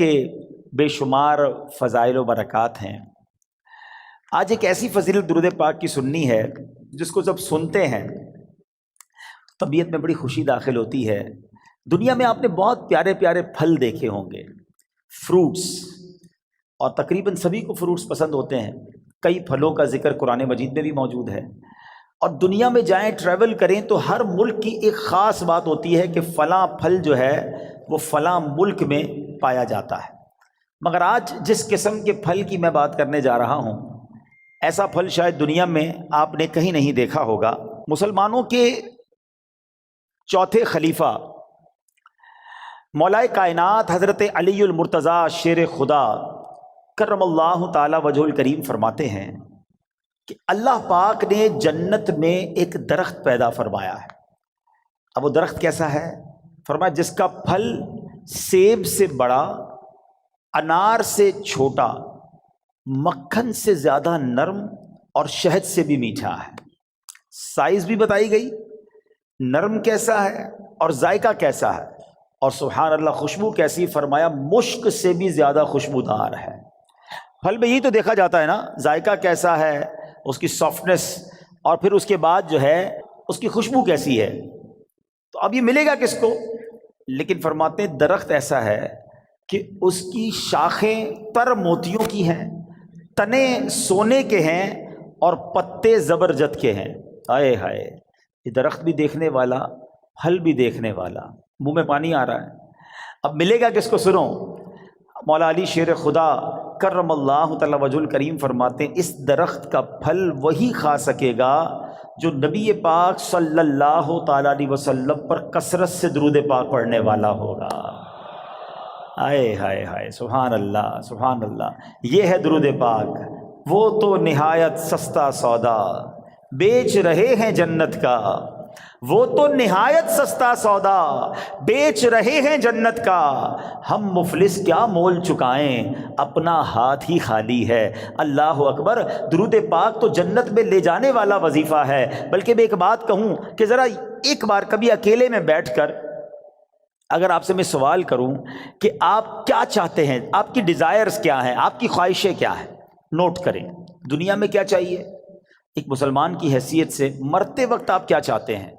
کے بے شمار فضائل و برکات ہیں۔ آج ایک ایسی فضیلت درود پاک کی سننی ہے جس کو جب سنتے ہیں طبیعت میں بڑی خوشی داخل ہوتی ہے۔ دنیا میں آپ نے بہت پیارے پیارے پھل دیکھے ہوں گے، فروٹس، اور تقریباً سبھی کو فروٹس پسند ہوتے ہیں۔ کئی پھلوں کا ذکر قرآن مجید میں بھی موجود ہے، اور دنیا میں جائیں ٹریول کریں تو ہر ملک کی ایک خاص بات ہوتی ہے کہ فلاں پھل جو ہے وہ فلاں ملک میں پایا جاتا ہے۔ مگر آج جس قسم کے پھل کی میں بات کرنے جا رہا ہوں، ایسا پھل شاید دنیا میں آپ نے کہیں نہیں دیکھا ہوگا۔ مسلمانوں کے چوتھے خلیفہ مولا کائنات حضرت علی المرتضیٰ شیر خدا کرم اللہ تعالی وجہ الکریم فرماتے ہیں کہ اللہ پاک نے جنت میں ایک درخت پیدا فرمایا ہے۔ اب وہ درخت کیسا ہے؟ فرمایا جس کا پھل سیب سے بڑا، انار سے چھوٹا، مکھن سے زیادہ نرم اور شہد سے بھی میٹھا ہے۔ سائز بھی بتائی گئی، نرم کیسا ہے اور ذائقہ کیسا ہے، اور سبحان اللہ خوشبو کیسی، فرمایا مشک سے بھی زیادہ خوشبودار ہے۔ پھل میں یہی تو دیکھا جاتا ہے نا، ذائقہ کیسا ہے، اس کی سافٹنس، اور پھر اس کے بعد جو ہے اس کی خوشبو کیسی ہے۔ تو اب یہ ملے گا کس کو؟ لیکن فرماتے ہیں درخت ایسا ہے کہ اس کی شاخیں تر موتیوں کی ہیں، تنے سونے کے ہیں، اور پتے زبرجد کے ہیں۔ ہائے ہائے، یہ درخت بھی دیکھنے والا، پھل بھی دیکھنے والا، منہ میں پانی آ رہا ہے۔ اب ملے گا کس کو؟ سنو، مولا علی شیر خدا کرم اللہ تعالی وجہ الکریم فرماتے ہیں اس درخت کا پھل وہی کھا سکے گا جو نبی پاک صلی اللہ تعالی علیہ وسلم پر کثرت سے درود پاک پڑھنے والا ہوگا۔ ہائے ہائے ہائے، سبحان اللہ سبحان اللہ۔ یہ ہے درود پاک، وہ تو نہایت سستا سودا بیچ رہے ہیں جنت کا، وہ تو نہایت سستا سودا بیچ رہے ہیں جنت کا، ہم مفلس کیا مول چکائیں اپنا ہاتھ ہی خالی ہے۔ اللہ اکبر، درود پاک تو جنت میں لے جانے والا وظیفہ ہے۔ بلکہ میں ایک بات کہوں کہ ذرا ایک بار کبھی اکیلے میں بیٹھ کر اگر آپ سے میں سوال کروں کہ آپ کیا چاہتے ہیں، آپ کی ڈیزائرز کیا ہیں، آپ کی خواہشیں کیا ہیں، نوٹ کریں۔ دنیا میں کیا چاہیے ایک مسلمان کی حیثیت سے؟ مرتے وقت آپ کیا چاہتے ہیں؟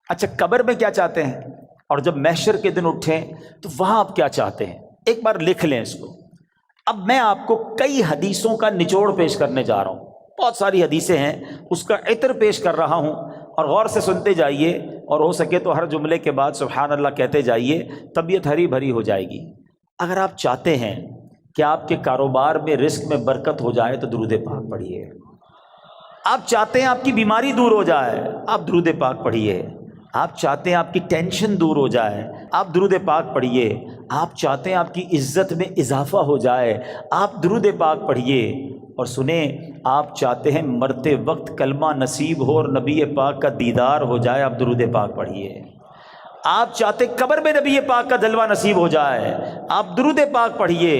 اچھا، قبر میں کیا چاہتے ہیں؟ اور جب محشر کے دن اٹھیں تو وہاں آپ کیا چاہتے ہیں؟ ایک بار لکھ لیں اس کو۔ اب میں آپ کو کئی حدیثوں کا نچوڑ پیش کرنے جا رہا ہوں، بہت ساری حدیثیں ہیں، اس کا عطر پیش کر رہا ہوں، اور غور سے سنتے جائیے، اور ہو سکے تو ہر جملے کے بعد سبحان اللہ کہتے جائیے، طبیعت ہری بھری ہو جائے گی۔ اگر آپ چاہتے ہیں کہ آپ کے کاروبار میں رزق میں برکت ہو جائے تو درود پاک پڑھیے۔ آپ چاہتے ہیں آپ کی بیماری دور ہو جائے، آپ درود پاک پڑھیے۔ آپ چاہتے ہیں آپ کی ٹینشن دور ہو جائے، آپ درود پاک پڑھیے۔ آپ چاہتے ہیں آپ کی عزت میں اضافہ ہو جائے، آپ درود پاک پڑھیے۔ اور سنیں، آپ چاہتے ہیں مرتے وقت کلمہ نصیب ہو اور نبی پاک کا دیدار ہو جائے، آپ درود پاک پڑھیے۔ آپ چاہتے قبر میں نبی پاک کا جلوہ نصیب ہو جائے، آپ درود پاک پڑھیے۔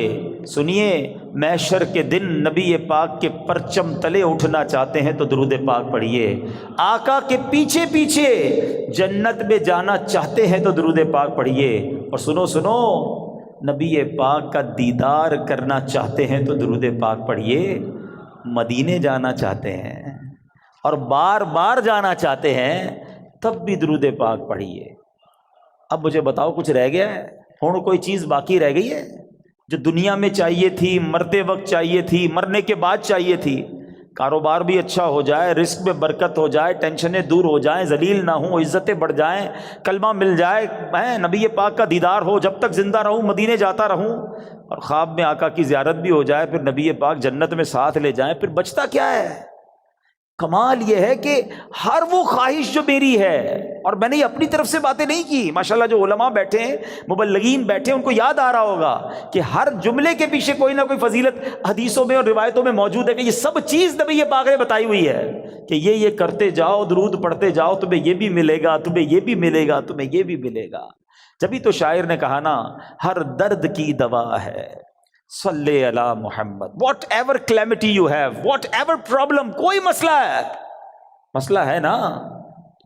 سنیے، محشر کے دن نبی پاک کے پرچم تلے اٹھنا چاہتے ہیں تو درود پاک پڑھیے۔ آقا کے پیچھے پیچھے جنت میں جانا چاہتے ہیں تو درود پاک پڑھیے۔ اور سنو سنو، نبی پاک کا دیدار کرنا چاہتے ہیں تو درود پاک پڑھیے۔ مدینے جانا چاہتے ہیں اور بار بار جانا چاہتے ہیں تب بھی درود پاک پڑھیے۔ اب مجھے بتاؤ، کچھ رہ گیا ہے؟ اور کوئی چیز باقی رہ گئی ہے جو دنیا میں چاہیے تھی، مرتے وقت چاہیے تھی، مرنے کے بعد چاہیے تھی؟ کاروبار بھی اچھا ہو جائے، رزق میں برکت ہو جائے، ٹینشنیں دور ہو جائیں، ذلیل نہ ہوں، عزتیں بڑھ جائیں، کلمہ مل جائے، میں نبی پاک کا دیدار ہو، جب تک زندہ رہوں مدینے جاتا رہوں، اور خواب میں آقا کی زیارت بھی ہو جائے، پھر نبی پاک جنت میں ساتھ لے جائیں، پھر بچتا کیا ہے؟ کمال یہ ہے کہ ہر وہ خواہش جو میری ہے، اور میں نے اپنی طرف سے باتیں نہیں کی، ماشاءاللہ جو علماء بیٹھے ہیں، مبلغین بیٹھے ہیں، ان کو یاد آ رہا ہوگا کہ ہر جملے کے پیچھے کوئی نہ کوئی فضیلت حدیثوں میں اور روایتوں میں موجود ہے، کہ یہ سب چیز نبی پاک نے بتائی ہوئی ہے کہ یہ کرتے جاؤ، درود پڑھتے جاؤ، تمہیں یہ بھی ملے گا، تمہیں یہ بھی ملے گا، تمہیں یہ بھی ملے گا۔ جبھی تو شاعر نے کہا نا، ہر درد کی دوا ہے صلی علی محمد، whatever calamity you have, whatever problem, کوئی مسئلہ ہے نا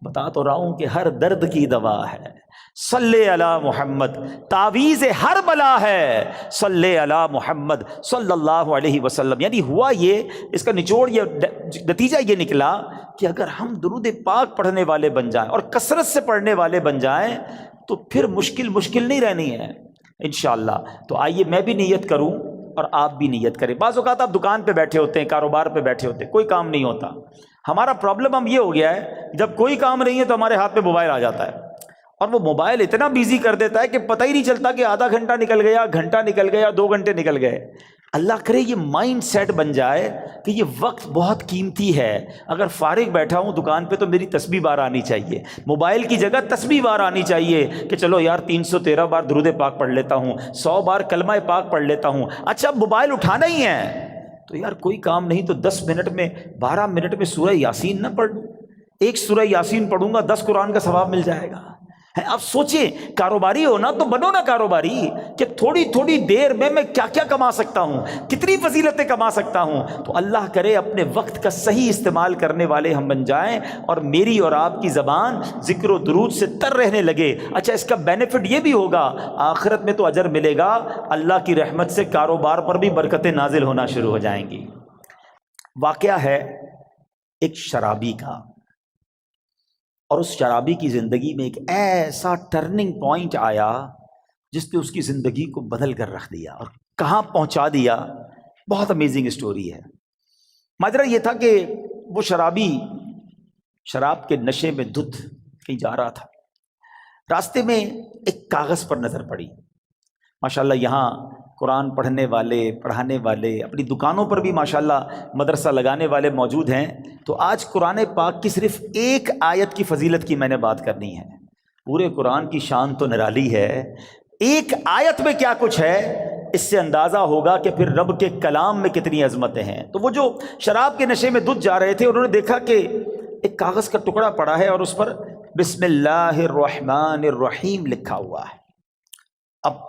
بتا تو رہا ہوں کہ ہر درد کی دوا ہے صلی علی محمد، تعویذ ہر بلا ہے صلی علی محمد صلی اللہ علیہ وسلم۔ یعنی ہوا یہ، اس کا نچوڑ یہ نتیجہ یہ نکلا کہ اگر ہم درود پاک پڑھنے والے بن جائیں اور کثرت سے پڑھنے والے بن جائیں تو پھر مشکل نہیں رہنی ہے انشاءاللہ۔ تو آئیے میں بھی نیت کروں اور آپ بھی نیت کریں۔ بعض اوقات آپ دکان پہ بیٹھے ہوتے ہیں، کاروبار پہ بیٹھے ہوتے ہیں، کوئی کام نہیں ہوتا۔ ہمارا پرابلم ہم یہ ہو گیا ہے، جب کوئی کام نہیں ہے تو ہمارے ہاتھ میں موبائل آ جاتا ہے، اور وہ موبائل اتنا بیزی کر دیتا ہے کہ پتہ ہی نہیں چلتا کہ آدھا گھنٹہ نکل گیا، گھنٹہ نکل گیا، 2 گھنٹے نکل گئے۔ اللہ کرے یہ مائنڈ سیٹ بن جائے کہ یہ وقت بہت قیمتی ہے۔ اگر فارغ بیٹھا ہوں دکان پہ تو میری تسبیح بار آنی چاہیے، موبائل کی جگہ تسبیح بار آنی چاہیے کہ چلو یار 313 بار درود پاک پڑھ لیتا ہوں، 100 بار کلمہ پاک پڑھ لیتا ہوں۔ اچھا موبائل اٹھانا ہی ہے تو یار کوئی کام نہیں تو 10 منٹ میں 12 منٹ میں سورہ یاسین نہ پڑھ، ایک سورہ یاسین پڑھوں گا 10 قرآن کا ثواب مل جائے گا۔ آپ سوچیں، کاروباری ہو نا تو بنو نا کاروباری کہ تھوڑی دیر میں کیا کیا کما سکتا ہوں، کتنی فضیلتیں کما سکتا ہوں۔ تو اللہ کرے اپنے وقت کا صحیح استعمال کرنے والے ہم بن جائیں اور میری اور آپ کی زبان ذکر و درود سے تر رہنے لگے۔ اچھا اس کا بینیفٹ یہ بھی ہوگا، آخرت میں تو اجر ملے گا، اللہ کی رحمت سے کاروبار پر بھی برکتیں نازل ہونا شروع ہو جائیں گی۔ واقعہ ہے ایک شرابی کا، اور اس شرابی کی زندگی میں ایک ایسا ٹرننگ پوائنٹ آیا جس نے اس کی زندگی کو بدل کر رکھ دیا اور کہاں پہنچا دیا۔ بہت امیزنگ اسٹوری ہے۔ ماجرا یہ تھا کہ وہ شرابی شراب کے نشے میں دھت کہیں جا رہا تھا، راستے میں ایک کاغذ پر نظر پڑی۔ ماشاءاللہ یہاں قرآن پڑھنے والے، پڑھانے والے، اپنی دکانوں پر بھی ماشاءاللہ مدرسہ لگانے والے موجود ہیں۔ تو آج قرآن پاک کی صرف ایک آیت کی فضیلت کی میں نے بات کرنی ہے۔ پورے قرآن کی شان تو نرالی ہے، ایک آیت میں کیا کچھ ہے اس سے اندازہ ہوگا کہ پھر رب کے کلام میں کتنی عظمتیں ہیں۔ تو وہ جو شراب کے نشے میں دھت جا رہے تھے، انہوں نے دیکھا کہ ایک کاغذ کا ٹکڑا پڑا ہے اور اس پر بسم اللہ الرحمن الرحیم لکھا ہوا ہے۔ اب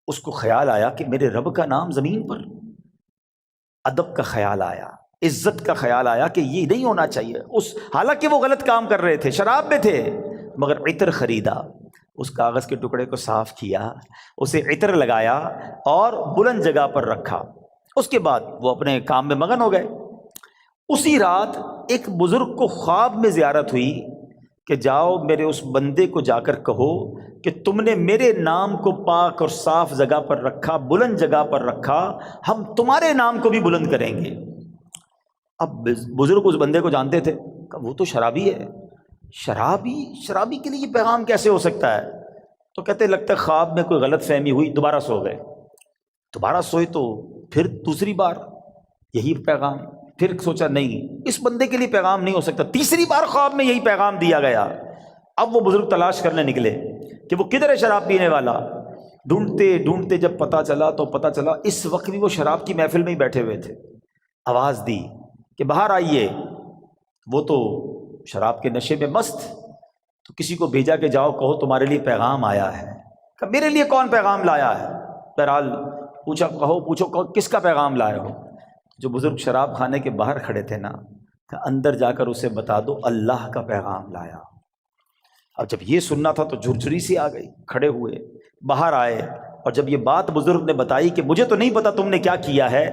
اس کو خیال آیا کہ میرے رب کا نام زمین پر، ادب کا خیال آیا، عزت کا خیال آیا کہ یہ نہیں ہونا چاہیے۔ حالانکہ وہ غلط کام کر رہے تھے، شراب میں تھے، مگر عطر خریدا، اس کاغذ کے ٹکڑے کو صاف کیا، اسے عطر لگایا اور بلند جگہ پر رکھا۔ اس کے بعد وہ اپنے کام میں مگن ہو گئے۔ اسی رات ایک بزرگ کو خواب میں زیارت ہوئی کہ جاؤ میرے اس بندے کو جا کر کہو کہ تم نے میرے نام کو پاک اور صاف جگہ پر رکھا، بلند جگہ پر رکھا، ہم تمہارے نام کو بھی بلند کریں گے۔ اب بزرگ اس بندے کو جانتے تھے، وہ تو شرابی ہے، شرابی کے لیے یہ پیغام کیسے ہو سکتا ہے؟ تو کہتے لگتا ہے خواب میں کوئی غلط فہمی ہوئی، دوبارہ سو گئے، دوبارہ سوئے تو پھر دوسری بار یہی پیغام، پھر سوچا نہیں اس بندے کے لیے پیغام نہیں ہو سکتا، تیسری بار خواب میں یہی پیغام دیا گیا۔ اب وہ بزرگ تلاش کرنے نکلے کہ وہ کدھر ہے شراب پینے والا۔ ڈھونڈتے ڈھونڈتے جب پتہ چلا تو پتہ چلا اس وقت بھی وہ شراب کی محفل میں ہی بیٹھے ہوئے تھے۔ آواز دی کہ باہر آئیے، وہ تو شراب کے نشے میں مست، تو کسی کو بھیجا کہ جاؤ کہو تمہارے لیے پیغام آیا ہے۔ کہ میرے لیے کون پیغام لایا ہے؟ بہرحال پوچھا، پوچھو کس کا پیغام لائے ہو؟ جو بزرگ شراب خانے کے باہر کھڑے تھے نا، کہ اندر جا کر اسے بتا دو اللہ کا پیغام لایا۔ اب جب یہ سننا تھا تو جھرجھری سی آ گئی، کھڑے ہوئے باہر آئے، اور جب یہ بات بزرگ نے بتائی کہ مجھے تو نہیں پتا تم نے کیا کیا ہے،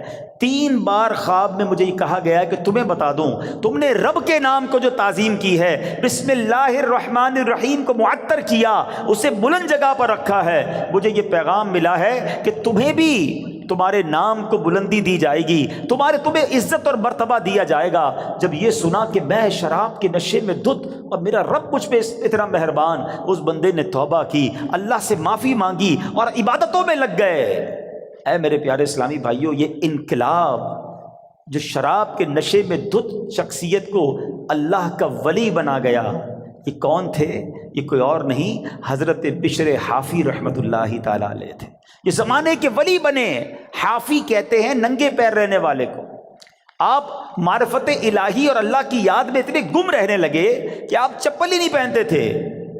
3 بار خواب میں مجھے یہ کہا گیا ہے کہ تمہیں بتا دوں، تم نے رب کے نام کو جو تعظیم کی ہے، بسم اللہ الرحمن الرحیم کو معطر کیا، اسے بلند جگہ پر رکھا ہے، مجھے یہ پیغام ملا ہے کہ تمہیں بھی تمہارے نام کو بلندی دی جائے گی، تمہیں عزت اور مرتبہ دیا جائے گا۔ جب یہ سنا کہ میں شراب کے نشے میں دھت اور میرا رب مجھ پہ اتنا مہربان، اس بندے نے توبہ کی، اللہ سے معافی مانگی اور عبادتوں میں لگ گئے۔ اے میرے پیارے اسلامی بھائیوں، یہ انقلاب جو شراب کے نشے میں دھت شخصیت کو اللہ کا ولی بنا گیا، یہ کون تھے؟ یہ کوئی اور نہیں، حضرت بشر حافی رحمۃ اللہ تعالی علیہ تھے۔ یہ زمانے کے ولی بنے، حافی کہتے ہیں ننگے پیر رہنے والے کو۔ آپ معرفت الہی اور اللہ کی یاد میں اتنے گم رہنے لگے کہ آپ چپل ہی نہیں پہنتے تھے،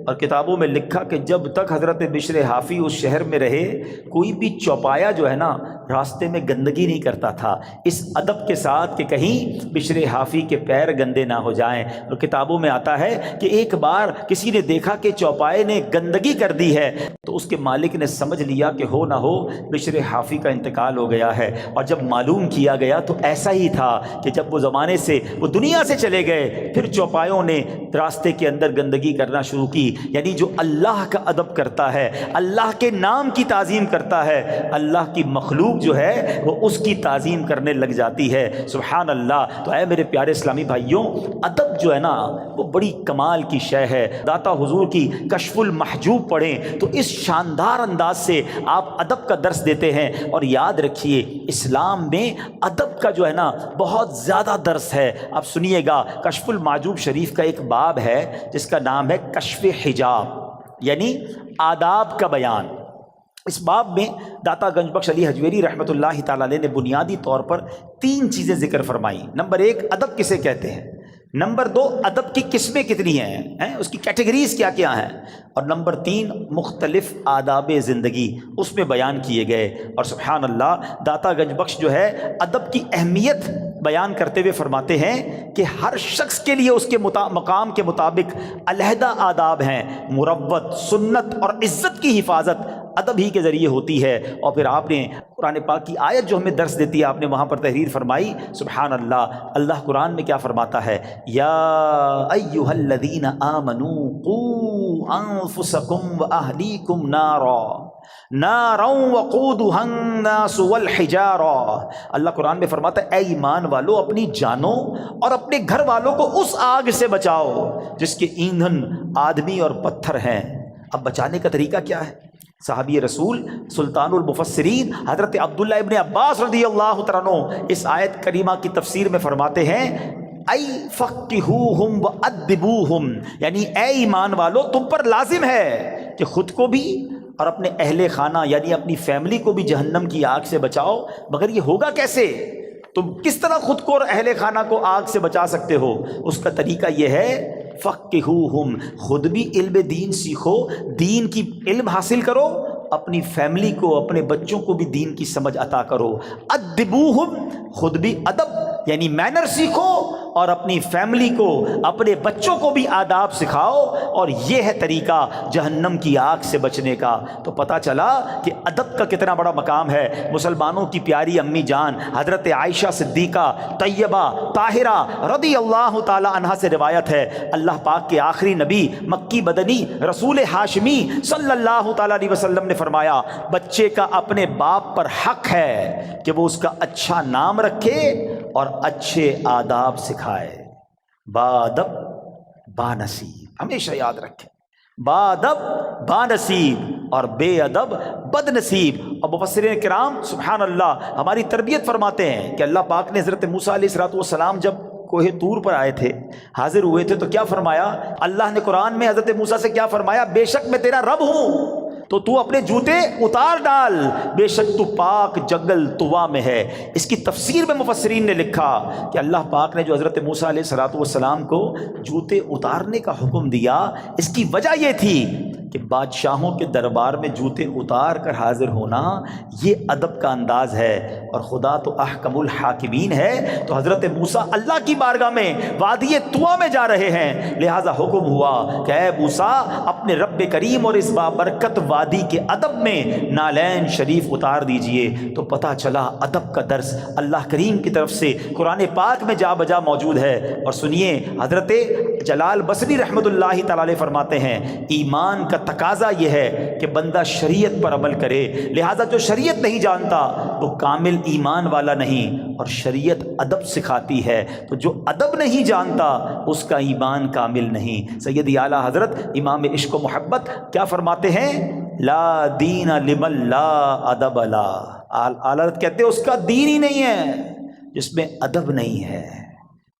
اور کتابوں میں لکھا کہ جب تک حضرت بشر حافی اس شہر میں رہے کوئی بھی چوپایا جو ہے نا راستے میں گندگی نہیں کرتا تھا، اس ادب کے ساتھ کہ کہیں بشر حافی کے پیر گندے نہ ہو جائیں۔ اور کتابوں میں آتا ہے کہ ایک بار کسی نے دیکھا کہ چوپائے نے گندگی کر دی ہے تو اس کے مالک نے سمجھ لیا کہ ہو نہ ہو بشر حافی کا انتقال ہو گیا ہے، اور جب معلوم کیا گیا تو ایسا ہی تھا کہ جب وہ زمانے سے وہ دنیا سے چلے گئے پھر چوپایوں نے راستے کے اندر گندگی کرنا شروع کی۔ یعنی جو اللہ کا ادب کرتا ہے، اللہ کے نام کی تعظیم کرتا ہے، اللہ کی مخلوق جو ہے وہ اس کی تعظیم کرنے لگ جاتی ہے۔ سبحان اللہ۔ تو اے میرے پیارے اسلامی بھائیوں، ادب جو ہے نا وہ بڑی کمال کی شے ہے۔ داتا حضور کی کشف المحجوب پڑھیں تو اس شاندار انداز سے آپ ادب کا درس دیتے ہیں۔ اور یاد رکھیے اسلام میں ادب کا جو ہے نا بہت زیادہ درس ہے۔ آپ سنیے گا، کشف المحجوب شریف کا ایک باب ہے جس کا نام ہے کشف حجاب، یعنی آداب کا بیان۔ اس باب میں داتا گنج بخش علی حجویری رحمۃ اللہ تعالی علیہ نے بنیادی طور پر 3 چیزیں ذکر فرمائی۔ نمبر 1 ادب کسے کہتے ہیں، نمبر 2 ادب کی قسمیں کتنی ہیں، اس کی کیٹیگریز کیا کیا ہیں، اور نمبر 3 مختلف آداب زندگی اس میں بیان کیے گئے۔ اور سبحان اللہ، داتا گنج بخش جو ہے ادب کی اہمیت بیان کرتے ہوئے فرماتے ہیں کہ ہر شخص کے لیے اس کے مقام کے مطابق علیحدہ آداب ہیں۔ مروت، سنت اور عزت کی حفاظت ادب ہی کے ذریعے ہوتی ہے۔ اور پھر آپ نے قرآن پاک کی آیت جو ہمیں درس دیتی ہے آپ نے وہاں پر تحریر فرمائی۔ سبحان اللہ، اللہ قرآن میں کیا فرماتا ہے، یا ایھا الذین آمنوا قوا انفسکم واہلیکم نارا وقودھا الناس والحجارہ۔ اللہ قرآن میں فرماتا ہے اے ایمان والو اپنی جانوں اور اپنے گھر والوں کو اس آگ سے بچاؤ جس کے ایندھن آدمی اور پتھر ہیں۔ اب بچانے کا طریقہ کیا ہے؟ صحابی رسول سلطان المفسرین حضرت عبداللہ ابن عباس رضی اللہ تعالیٰ عنہ اس آیت کریمہ کی تفسیر میں فرماتے ہیں ای فقہوہم وادبوہم، یعنی اے ایمان والو تم پر لازم ہے کہ خود کو بھی اور اپنے اہل خانہ یعنی اپنی فیملی کو بھی جہنم کی آگ سے بچاؤ۔ مگر یہ ہوگا کیسے؟ تم کس طرح خود کو اور اہل خانہ کو آگ سے بچا سکتے ہو؟ اس کا طریقہ یہ ہے فقہوہم، خود بھی علم دین سیکھو، دین کی علم حاصل کرو، اپنی فیملی کو اپنے بچوں کو بھی دین کی سمجھ عطا کرو۔ ادبوہم، خود بھی ادب یعنی مینر سیکھو اور اپنی فیملی کو اپنے بچوں کو بھی آداب سکھاؤ، اور یہ ہے طریقہ جہنم کی آگ سے بچنے کا۔ تو پتہ چلا کہ ادب کا کتنا بڑا مقام ہے۔ مسلمانوں کی پیاری امی جان حضرت عائشہ صدیقہ طیبہ طاہرہ رضی اللہ تعالی عنہا سے روایت ہے، اللہ پاک کے آخری نبی مکی بدنی رسول ہاشمی صلی اللہ تعالی علیہ وسلم نے فرمایا بچے کا اپنے باپ پر حق ہے کہ وہ اس کا اچھا نام رکھے اور اچھے آداب سکھائے۔ بادب بانصیب، ہمیشہ یاد رکھیں، بادب بانصیب اور بے ادب بد نصیب۔ اور مفسرین کرام سبحان اللہ ہماری تربیت فرماتے ہیں کہ اللہ پاک نے حضرت موسیٰ علیہ السلام جب کوہ طور پر آئے تھے، حاضر ہوئے تھے، تو کیا فرمایا؟ اللہ نے قرآن میں حضرت موسیٰ سے کیا فرمایا؟ بے شک میں تیرا رب ہوں تو اپنے جوتے اتار ڈال، بے شک تو پاک جنگل طوا میں ہے۔ اس کی تفسیر میں مفسرین نے لکھا کہ اللہ پاک نے جو حضرت موسیٰ علیہ السلام کو جوتے اتارنے کا حکم دیا، اس کی وجہ یہ تھی کہ بادشاہوں کے دربار میں جوتے اتار کر حاضر ہونا یہ ادب کا انداز ہے، اور خدا تو احکم الحاکمین ہے۔ تو حضرت موسیٰ اللہ کی بارگاہ میں وادی طوا میں جا رہے ہیں، لہٰذا حکم ہوا کہ اے موسیٰ اپنے رب کریم اور اس بابرکت وادی کے ادب میں نالین شریف اتار دیجئے۔ تو پتہ چلا ادب کا درس اللہ کریم کی طرف سے قرآن پاک میں جا بجا موجود ہے۔ اور سنیے حضرت جلال بصری رحمۃ اللہ تعالی علیہ فرماتے ہیں ایمان کا تقاضا یہ ہے کہ بندہ شریعت پر عمل کرے، لہٰذا جو شریعت نہیں جانتا وہ کامل ایمان والا نہیں، اور شریعت ادب سکھاتی ہے، تو جو ادب نہیں جانتا اس کا ایمان کامل نہیں۔ سیدی اعلیٰ حضرت امام عشق و محبت کیا فرماتے ہیں؟ لا دین لمن لا ادب لا۔ اعلیٰ حضرت کہتے ہیں اس کا دین ہی نہیں ہے جس میں ادب نہیں ہے۔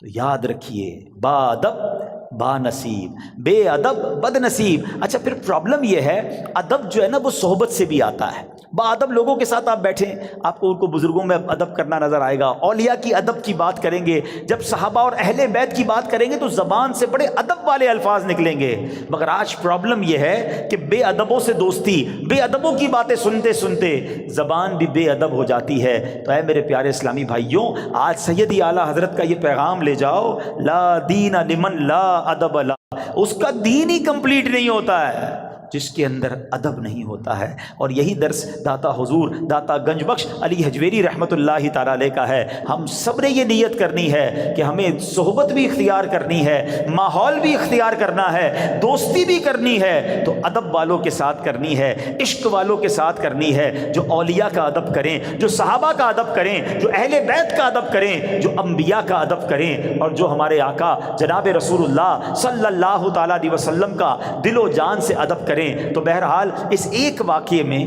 تو یاد رکھیے با ادب با نصیب، بے ادب بد نصیب۔ اچھا پھر پرابلم یہ ہے ادب جو ہے نا وہ صحبت سے بھی آتا ہے۔ با ادب لوگوں کے ساتھ آپ بیٹھیں، آپ کو ان کو بزرگوں میں ادب کرنا نظر آئے گا، اولیاء کی ادب کی بات کریں گے، جب صحابہ اور اہل بیت کی بات کریں گے تو زبان سے بڑے ادب والے الفاظ نکلیں گے۔ مگر آج پرابلم یہ ہے کہ بے ادبوں سے دوستی، بے ادبوں کی باتیں سنتے سنتے زبان بھی بے ادب ہو جاتی ہے۔ تو اے میرے پیارے اسلامی بھائیوں، آج سیدی اعلیٰ حضرت کا یہ پیغام لے جاؤ، لا دین لمن لا ادب لا، اس کا دین ہی کمپلیٹ نہیں ہوتا ہے جس کے اندر ادب نہیں ہوتا ہے۔ اور یہی درس داتا حضور داتا گنج بخش علی حجویری رحمۃ اللہ تعالیٰ علیہ کا ہے۔ ہم سب نے یہ نیت کرنی ہے کہ ہمیں صحبت بھی اختیار کرنی ہے، ماحول بھی اختیار کرنا ہے، دوستی بھی کرنی ہے تو ادب والوں کے ساتھ کرنی ہے، عشق والوں کے ساتھ کرنی ہے، جو اولیاء کا ادب کریں، جو صحابہ کا ادب کریں، جو اہل بیت کا ادب کریں، جو انبیاء کا ادب کریں، اور جو ہمارے آقا جناب رسول اللہ صلی اللہ تعالیٰ علیہ وسلم کا دل و جان سے ادب کریں۔ تو بہرحال اس ایک واقعے میں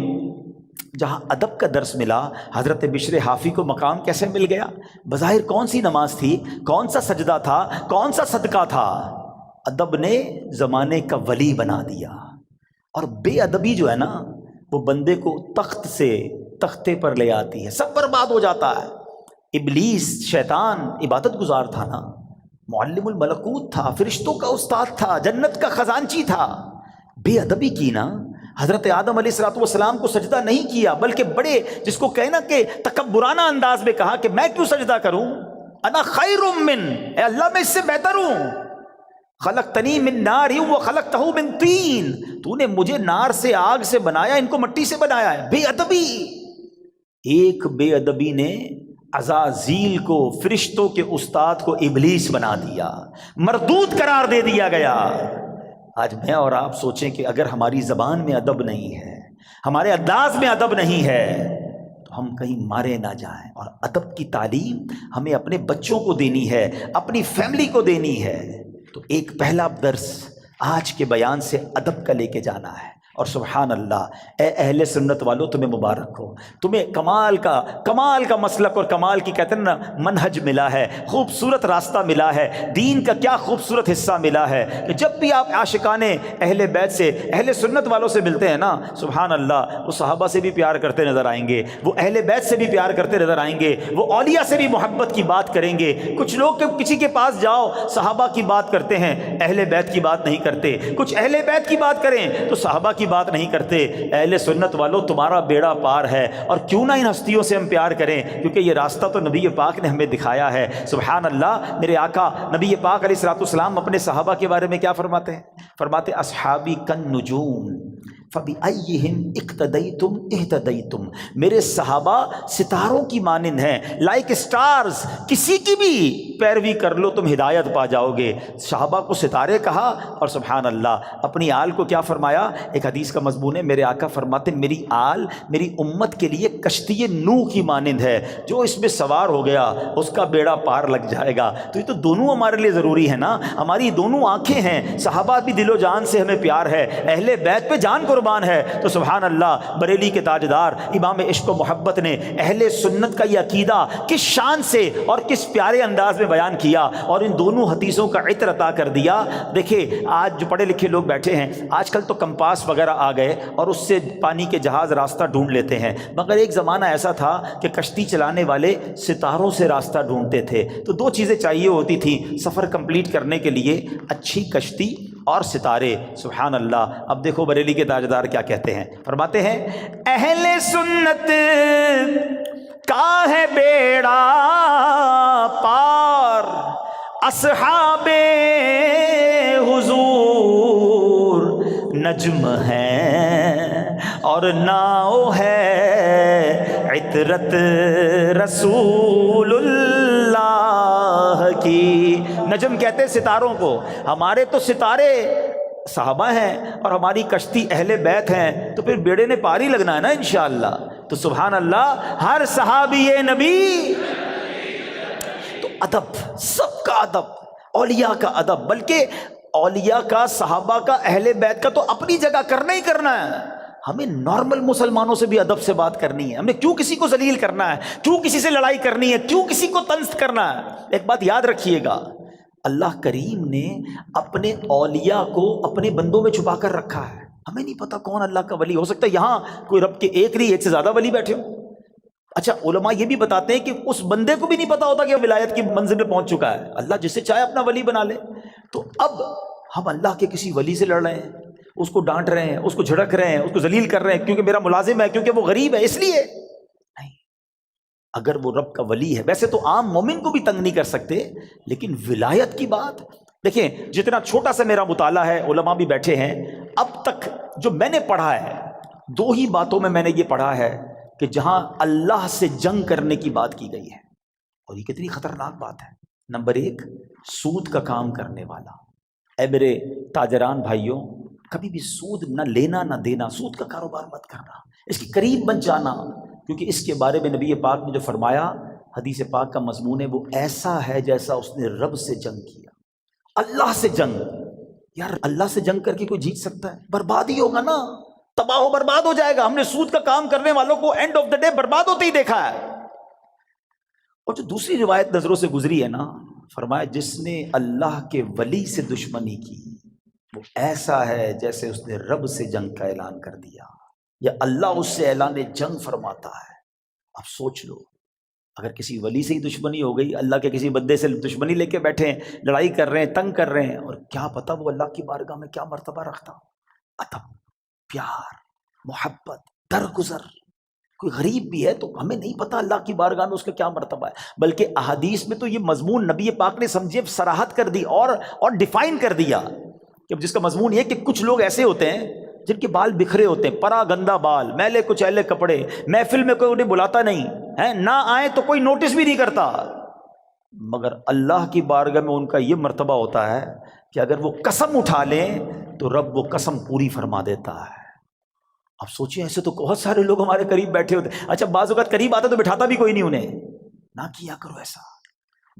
جہاں ادب کا درس ملا، حضرت بشر حافی کو مقام کیسے مل گیا؟ بظاہر کون سی نماز تھی، کون سا سجدہ تھا، کون سا صدقہ تھا، ادب نے زمانے کا ولی بنا دیا۔ اور بے ادبی جو ہے نا وہ بندے کو تخت سے تختے پر لے آتی ہے، سب برباد ہو جاتا ہے۔ ابلیس شیطان عبادت گزار تھا نا، معلم الملکوت تھا، فرشتوں کا استاد تھا، جنت کا خزانچی تھا، بے ادبی کی نا، حضرت آدم علیہ الصلوۃ والسلام کو سجدہ نہیں کیا، بلکہ بڑے جس کو کہنا کہ تکبرانہ انداز میں کہا کہ میں کیوں سجدہ کروں، انا خیر من، اے اللہ میں اس سے بہتر ہوں، خلقتنی من نار وخلقتہ من طین، تو نے مجھے نار سے آگ سے بنایا، ان کو مٹی سے بنایا ہے۔ بے ادبی، ایک بے ادبی نے عزازیل کو، فرشتوں کے استاد کو ابلیس بنا دیا، مردود قرار دے دیا گیا۔ آج میں اور آپ سوچیں کہ اگر ہماری زبان میں ادب نہیں ہے، ہمارے انداز میں ادب نہیں ہے تو ہم کہیں مارے نہ جائیں۔ اور ادب کی تعلیم ہمیں اپنے بچوں کو دینی ہے، اپنی فیملی کو دینی ہے۔ تو ایک پہلا درس آج کے بیان سے ادب کا لے کے جانا ہے۔ اور سبحان اللہ، اے اہل سنت والو تمہیں مبارک ہو، تمہیں کمال کا مسلک اور کمال کی کہتے ہیں نا منہج ملا ہے، خوبصورت راستہ ملا ہے، دین کا کیا خوبصورت حصہ ملا ہے کہ جب بھی آپ عاشقان اہل بیت سے، اہل سنت والوں سے ملتے ہیں نا، سبحان اللہ، وہ صحابہ سے بھی پیار کرتے نظر آئیں گے، وہ اہل بیت سے بھی پیار کرتے نظر آئیں گے، وہ اولیاء سے بھی محبت کی بات کریں گے۔ کچھ لوگ کسی کے پاس جاؤ صحابہ کی بات کرتے ہیں، اہل بیت کی بات نہیں کرتے، کچھ اہل بیت کی بات کریں تو صحابہ کی بات نہیں کرتے۔ اہل سنت والوں تمہارا بیڑا پار ہے، اور کیوں نہ ان ہستیوں سے ہم پیار کریں، کیونکہ یہ راستہ تو نبی پاک نے ہمیں دکھایا ہے۔ سبحان اللہ، میرے آقا نبی پاک علیہ الصلوۃ والسلام اپنے صحابہ کے بارے میں کیا فرماتے ہیں؟ فرماتے اصحابی کالنجوم فبأیہم اقتدیتم اہتدیتم، میرے صحابہ ستاروں کی مانند ہیں، لائک اسٹارز، کسی کی بھی پیروی کر لو تم ہدایت پا جاؤ گے۔ صحابہ کو ستارے کہا، اور سبحان اللہ اپنی آل کو کیا فرمایا؟ ایک حدیث کا مضمون ہے، میرے آقا فرماتے میری آل میری امت کے لیے کشتی نوح کی مانند ہے، جو اس میں سوار ہو گیا اس کا بیڑا پار لگ جائے گا۔ تو یہ تو دونوں ہمارے لیے ضروری ہے نا، ہماری دونوں آنکھیں ہیں، صحابہ بھی دل و جان سے ہمیں پیار ہے، اہل بیت پہ جان قربان ہے۔ تو سبحان اللہ، بریلی کے تاجدار امام عشق و محبت نے اہل سنت کا یہ عقیدہ کس شان سے اور کس پیارے انداز میں بیان کیا، اور ان دونوں حدیثوں کا عطر عطا کر دیا۔ دیکھیں آج جو پڑھے لکھے لوگ بیٹھے ہیں، آج کل تو کمپاس وغیرہ آ گئے اور اس سے پانی کے جہاز راستہ ڈھونڈ لیتے ہیں، مگر ایک زمانہ ایسا تھا کہ کشتی چلانے والے ستاروں سے راستہ ڈھونڈتے تھے۔ تو دو چیزیں چاہیے ہوتی تھیں سفر کمپلیٹ کرنے کے لیے، اچھی کشتی اور ستارے۔ سبحان اللہ، اب دیکھو بریلی کے تاجدار کیا کہتے ہیں، فرماتے ہیں اہل سنت کا ہے بیڑا پار، اصحاب حضور نجم ہے اور ناؤ ہے عطرت رسول اللہ کی۔ نجم کہتے ستاروں کو، ہمارے تو ستارے صحابہ ہیں اور ہماری کشتی اہل بیت ہیں، تو پھر بیڑے نے پار ہی لگنا ہے نا انشاءاللہ۔ تو سبحان اللہ، ہر صحابی نبی، تو ادب، سب کا ادب، اولیاء کا ادب، بلکہ اولیاء کا، صحابہ کا، اہل بیت کا تو اپنی جگہ کرنا ہی کرنا ہے۔ ہمیں نارمل مسلمانوں سے بھی ادب سے بات کرنی ہے، ہمیں کیوں کسی کو ذلیل کرنا ہے، کیوں کسی سے لڑائی کرنی ہے، کیوں کسی کو طنز کرنا ہے۔ ایک بات یاد رکھیے گا، اللہ کریم نے اپنے اولیاء کو اپنے بندوں میں چھپا کر رکھا ہے. ہمیں نہیں پتا کون اللہ کا ولی. ہو سکتا ہے یہاں کوئی رب کے ایک نہیں ایک سے زیادہ ولی بیٹھے ہوں. اچھا علماء یہ بھی بتاتے ہیں کہ اس بندے کو بھی نہیں پتا ہوتا کہ وہ ولایت کی منزل میں پہنچ چکا ہے. اللہ جسے چاہے اپنا ولی بنا لے. تو اب ہم اللہ کے کسی ولی سے لڑ رہے ہیں, اس کو ڈانٹ رہے ہیں, اس کو جھڑک رہے ہیں, اس کو ذلیل کر رہے ہیں کیونکہ میرا ملازم ہے, کیونکہ وہ غریب ہے, اس لیے نہیں. اگر وہ رب کا ولی ہے, ویسے تو عام مومن کو بھی تنگ نہیں کر سکتے, لیکن ولایت کی بات دیکھیں. جتنا چھوٹا سا میرا مطالعہ ہے, علماء بھی بیٹھے ہیں, اب تک جو میں نے پڑھا ہے, دو ہی باتوں میں میں نے یہ پڑھا ہے کہ جہاں اللہ سے جنگ کرنے کی بات کی گئی ہے, اور یہ کتنی خطرناک بات ہے. نمبر ایک, سود کا کام کرنے والا. اے میرے تاجران بھائیوں, کبھی بھی سود نہ لینا نہ دینا, سود کا کاروبار مت کرنا, اس کے قریب مت جانا, کیونکہ اس کے بارے میں نبی پاک نے جو فرمایا, حدیث پاک کا مضمون ہے, وہ ایسا ہے جیسا اس نے رب سے جنگ کیا. اللہ سے جنگ, یار اللہ سے جنگ کر کے کوئی جیت سکتا ہے؟ برباد ہی ہوگا نا, تباہ و برباد ہو جائے گا. ہم نے سود کا کام کرنے والوں کو اینڈ آف دا ڈے برباد ہوتے ہی دیکھا ہے. اور جو دوسری روایت نظروں سے گزری ہے نا, فرمایا جس نے اللہ کے ولی سے دشمنی کی وہ ایسا ہے جیسے اس نے رب سے جنگ کا اعلان کر دیا, یا اللہ اس سے اعلان جنگ فرماتا ہے. اب سوچ لو, اگر کسی ولی سے ہی دشمنی ہو گئی, اللہ کے کسی بندے سے دشمنی لے کے بیٹھے ہیں, لڑائی کر رہے ہیں, تنگ کر رہے ہیں, اور کیا پتہ وہ اللہ کی بارگاہ میں کیا مرتبہ رکھتا. ادب, پیار, محبت, درگزر. کوئی غریب بھی ہے تو ہمیں نہیں پتا اللہ کی بارگاہ میں اس کا کیا مرتبہ ہے. بلکہ احادیث میں تو یہ مضمون نبی پاک نے سمجھے صراحت کر دی اور ڈیفائن کر دیا, کہ جس کا مضمون یہ کہ کچھ لوگ ایسے ہوتے ہیں جن کے بال بکھرے ہوتے ہیں, پرا گندا بال, میلے کچیلے کپڑے, محفل میں کوئی انہیں بلاتا نہیں ہے, نہ آئے تو کوئی نوٹس بھی نہیں کرتا, مگر اللہ کی بارگاہ میں ان کا یہ مرتبہ ہوتا ہے کہ اگر وہ قسم اٹھا لیں تو رب وہ قسم پوری فرما دیتا ہے. اب سوچیں, ایسے تو بہت سارے لوگ ہمارے قریب بیٹھے ہوتے ہیں. اچھا بعض اوقات قریب آتا تو بٹھاتا بھی کوئی نہیں انہیں. نہ کیا کرو ایسا.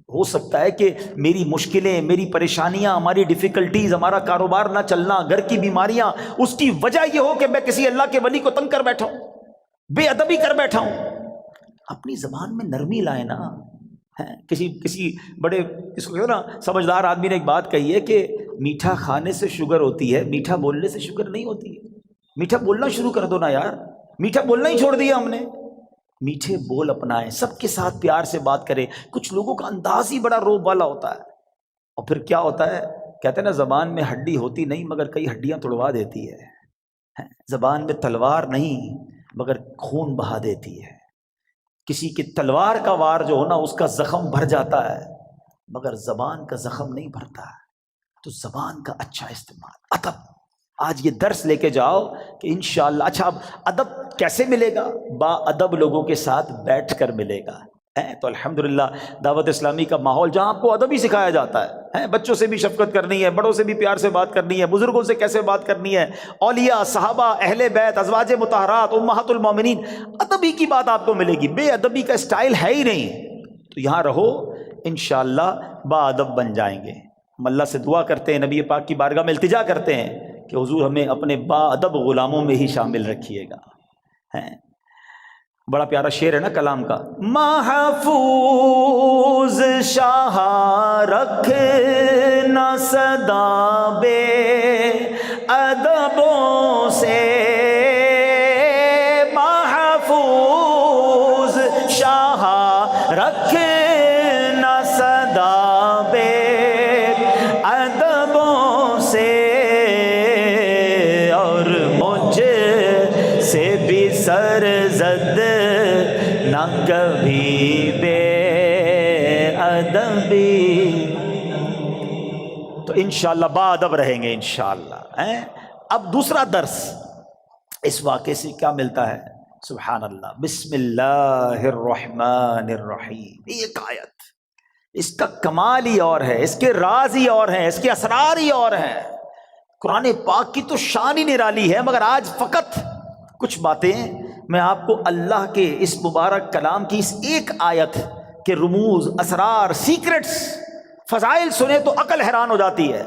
ہو سکتا ہے کہ میری مشکلیں, میری پریشانیاں, ہماری ڈیفیکلٹیز, ہمارا کاروبار نہ چلنا, گھر کی بیماریاں, اس کی وجہ یہ ہو کہ میں کسی اللہ کے ولی کو تنگ کر بیٹھا ہوں, بے ادبی کر بیٹھا ہوں. اپنی زبان میں نرمی لائے نا. کسی بڑے اس کو نا سمجھدار آدمی نے ایک بات کہی ہے کہ میٹھا کھانے سے شوگر ہوتی ہے, میٹھا بولنے سے شوگر نہیں ہوتی ہے. میٹھا بولنا شروع کر دو نا یار, میٹھا بولنا ہی چھوڑ دیا ہم نے. میٹھے بول اپنائیں, سب کے ساتھ پیار سے بات کریں. کچھ لوگوں کا انداز ہی بڑا روب والا ہوتا ہے, اور پھر کیا ہوتا ہے, کہتے ہیں نا زبان میں ہڈی ہوتی نہیں مگر کئی ہڈیاں توڑوا دیتی ہے. زبان میں تلوار نہیں مگر خون بہا دیتی ہے. کسی کی تلوار کا وار جو ہونا اس کا زخم بھر جاتا ہے, مگر زبان کا زخم نہیں بھرتا ہے. تو زبان کا اچھا استعمال, ادب. آج یہ درس لے کے جاؤ کہ انشاءاللہ. اچھا اب ادب کیسے ملے گا؟ با ادب لوگوں کے ساتھ بیٹھ کر ملے گا. تو الحمدللہ دعوت اسلامی کا ماحول جہاں آپ کو ادب ہی سکھایا جاتا ہے. بچوں سے بھی شفقت کرنی ہے, بڑوں سے بھی پیار سے بات کرنی ہے, بزرگوں سے کیسے بات کرنی ہے, اولیاء, صحابہ, اہل بیت, ازواج مطہرات, امہات المومنین, ادبی کی بات آپ کو ملے گی. بے ادبی کا اسٹائل ہے ہی نہیں. تو یہاں رہو, انشاءاللہ با ادب بن جائیں گے. ہم اللہ سے دعا کرتے ہیں, نبی پاک کی بارگاہ میں التجا کرتے ہیں کہ حضور ہمیں اپنے با ادب غلاموں میں ہی شامل رکھیے گا. بڑا پیارا شعر ہے نا کلام کا, محفوظ شاہ رکھ نہ صدا بے ادبوں سے, محفوظ شاہ رکھ نہ صدا بے ادبوں سے, اور مجھ سے بھی سر زد نہ کبھی بے ادبی. تو انشاءاللہ با ادب رہیں گے انشاءاللہ. اب دوسرا درس اس واقعے سے کیا ملتا ہے؟ سبحان اللہ, بسم اللہ الرحمن الرحیم. ایک آیت, اس کا کمال ہی اور ہے, اس کے راز ہی اور ہیں, اس کے اسرار ہی اور ہیں. قرآن پاک کی تو شان ہی نرالی ہے, مگر آج فقط کچھ باتیں میں آپ کو اللہ کے اس مبارک کلام کی اس ایک آیت کے رموز, اسرار, سیکرٹس, فضائل سنے تو عقل حیران ہو جاتی ہے.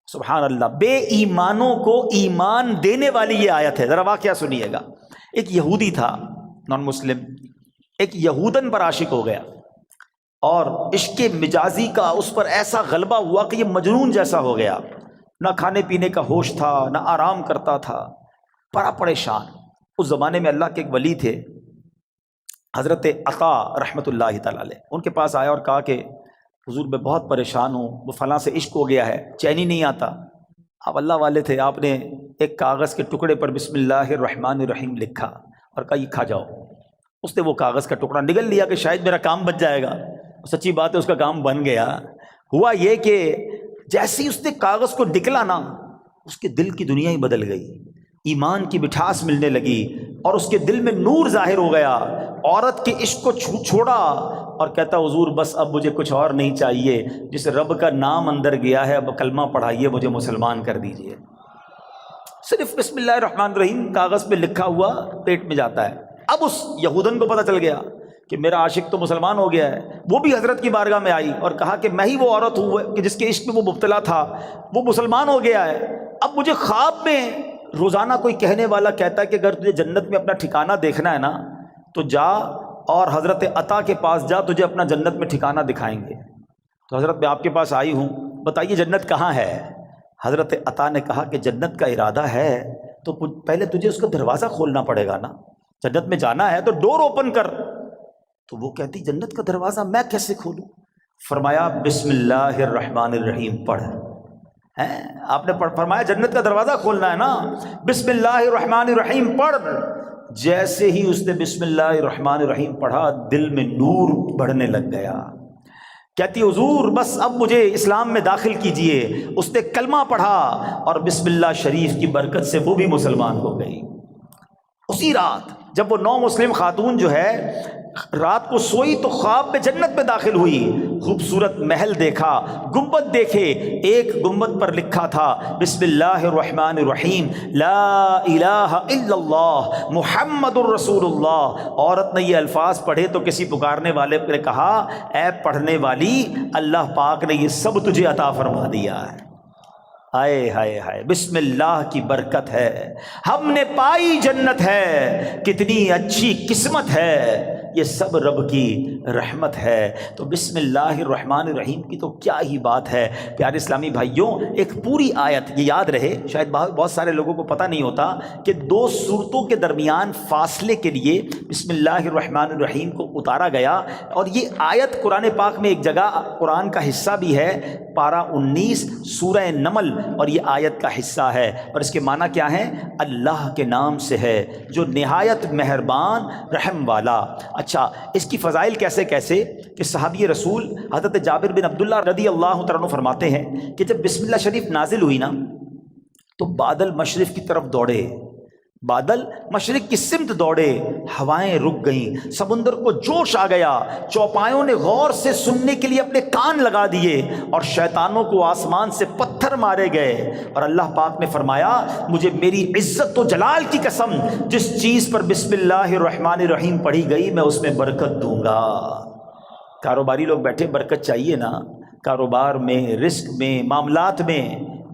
سبحان اللہ. بے ایمانوں کو ایمان دینے والی یہ آیت ہے. ذرا واقعہ سنیے گا. ایک یہودی تھا, نان مسلم, ایک یہودن پر عاشق ہو گیا. اور عشق مجازی کا اس پر ایسا غلبہ ہوا کہ یہ مجنون جیسا ہو گیا، نہ کھانے پینے کا ہوش تھا، نہ آرام کرتا تھا، بڑا پریشان۔ اس زمانے میں اللہ کے ایک ولی تھے حضرت عطا رحمۃ اللہ تعالیٰ علیہ، ان کے پاس آیا اور کہا کہ حضور میں بہت پریشان ہوں، وہ فلاں سے عشق ہو گیا ہے، چین ہی نہیں آتا۔ آپ اللہ والے تھے، آپ نے ایک کاغذ کے ٹکڑے پر بسم اللہ الرحمن الرحیم لکھا اور کہا یہ کھا جاؤ۔ اس نے وہ کاغذ کا ٹکڑا نگل لیا کہ شاید میرا کام بچ جائے گا، سچی بات ہے اس کا کام بن گیا۔ ہوا یہ کہ جیسے ہی اس نے کاغذ کو نکلا نا، اس کے دل کی دنیا ہی بدل گئی، ایمان کی مٹھاس ملنے لگی اور اس کے دل میں نور ظاہر ہو گیا۔ عورت کے عشق کو چھوڑا اور کہتا حضور بس اب مجھے کچھ اور نہیں چاہیے، جس رب کا نام اندر گیا ہے اب کلمہ پڑھائیے، مجھے مسلمان کر دیجئے۔ صرف بسم اللہ الرحمن الرحیم کاغذ پہ لکھا ہوا پیٹ میں جاتا ہے۔ اب اس یہودن کو پتہ چل گیا کہ میرا عاشق تو مسلمان ہو گیا ہے، وہ بھی حضرت کی بارگاہ میں آئی اور کہا کہ میں ہی وہ عورت ہوں کہ جس کے عشق میں وہ مبتلا تھا، وہ مسلمان ہو گیا ہے۔ اب مجھے خواب میں روزانہ کوئی کہنے والا کہتا ہے کہ اگر تجھے جنت میں اپنا ٹھکانہ دیکھنا ہے نا تو جا اور حضرت عطا کے پاس جا، تجھے اپنا جنت میں ٹھکانہ دکھائیں گے۔ تو حضرت میں آپ کے پاس آئی ہوں، بتائیے جنت کہاں ہے؟ حضرت عطا نے کہا کہ جنت کا ارادہ ہے تو پہلے تجھے اس کا دروازہ کھولنا پڑے گا نا، جنت میں جانا ہے تو ڈور اوپن کر۔ تو وہ کہتی جنت کا دروازہ میں کیسے کھولوں؟ فرمایا بسم اللہ الرحمن الرحیم پڑھ۔ آپ نے فرمایا جنت کا دروازہ کھولنا ہے نا، بسم اللہ الرحمن الرحیم پڑھ۔ جیسے ہی اس نے بسم اللہ الرحمن الرحیم پڑھا، دل میں نور بڑھنے لگ گیا۔ کہتی حضور بس اب مجھے اسلام میں داخل کیجئے۔ اس نے کلمہ پڑھا اور بسم اللہ شریف کی برکت سے وہ بھی مسلمان ہو گئی۔ اسی رات جب وہ نو مسلم خاتون جو ہے رات کو سوئی تو خواب میں جنت میں داخل ہوئی، خوبصورت محل دیکھا، گنبد دیکھے، ایک گنبد پر لکھا تھا بسم اللہ الرحمن الرحیم لا الہ الا اللہ محمد الرسول اللہ۔ عورت نے یہ الفاظ پڑھے تو کسی پکارنے والے نے کہا اے پڑھنے والی، اللہ پاک نے یہ سب تجھے عطا فرما دیا ہے۔ ہائے ہائے ہائے، بسم اللہ کی برکت ہے، ہم نے پائی جنت ہے، کتنی اچھی قسمت ہے، یہ سب رب کی رحمت ہے۔ تو بسم اللہ الرحمن الرحیم کی تو کیا ہی بات ہے۔ پیارے اسلامی بھائیوں، ایک پوری آیت، یہ یاد رہے، شاید بہت سارے لوگوں کو پتہ نہیں ہوتا کہ دو سورتوں کے درمیان فاصلے کے لیے بسم اللہ الرحمن الرحیم کو اتارا گیا، اور یہ آیت قرآن پاک میں ایک جگہ قرآن کا حصہ بھی ہے، پارہ 19 سورہ نمل، اور یہ آیت کا حصہ ہے، اور اس کے معنی کیا ہے؟ اللہ کے نام سے ہے جو نہایت مہربان رحم والا۔ اچھا، اس کی فضائل کیسے کہ صحابی رسول حضرت جابر بن عبداللہ رضی اللہ تعالیٰ عنہ فرماتے ہیں کہ جب بسم اللہ شریف نازل ہوئی نا تو بادل مشرق کی طرف دوڑے، بادل مشرق کی سمت دوڑے، ہوائیں رک گئیں، سمندر کو جوش آ گیا، چوپایوں نے غور سے سننے کے لیے اپنے کان لگا دیے، اور شیطانوں کو آسمان سے پتھر مارے گئے، اور اللہ پاک نے فرمایا مجھے میری عزت و جلال کی قسم، جس چیز پر بسم اللہ الرحمن الرحیم پڑھی گئی میں اس میں برکت دوں گا۔ کاروباری لوگ بیٹھے، برکت چاہیے نا، کاروبار میں، رزق میں، معاملات میں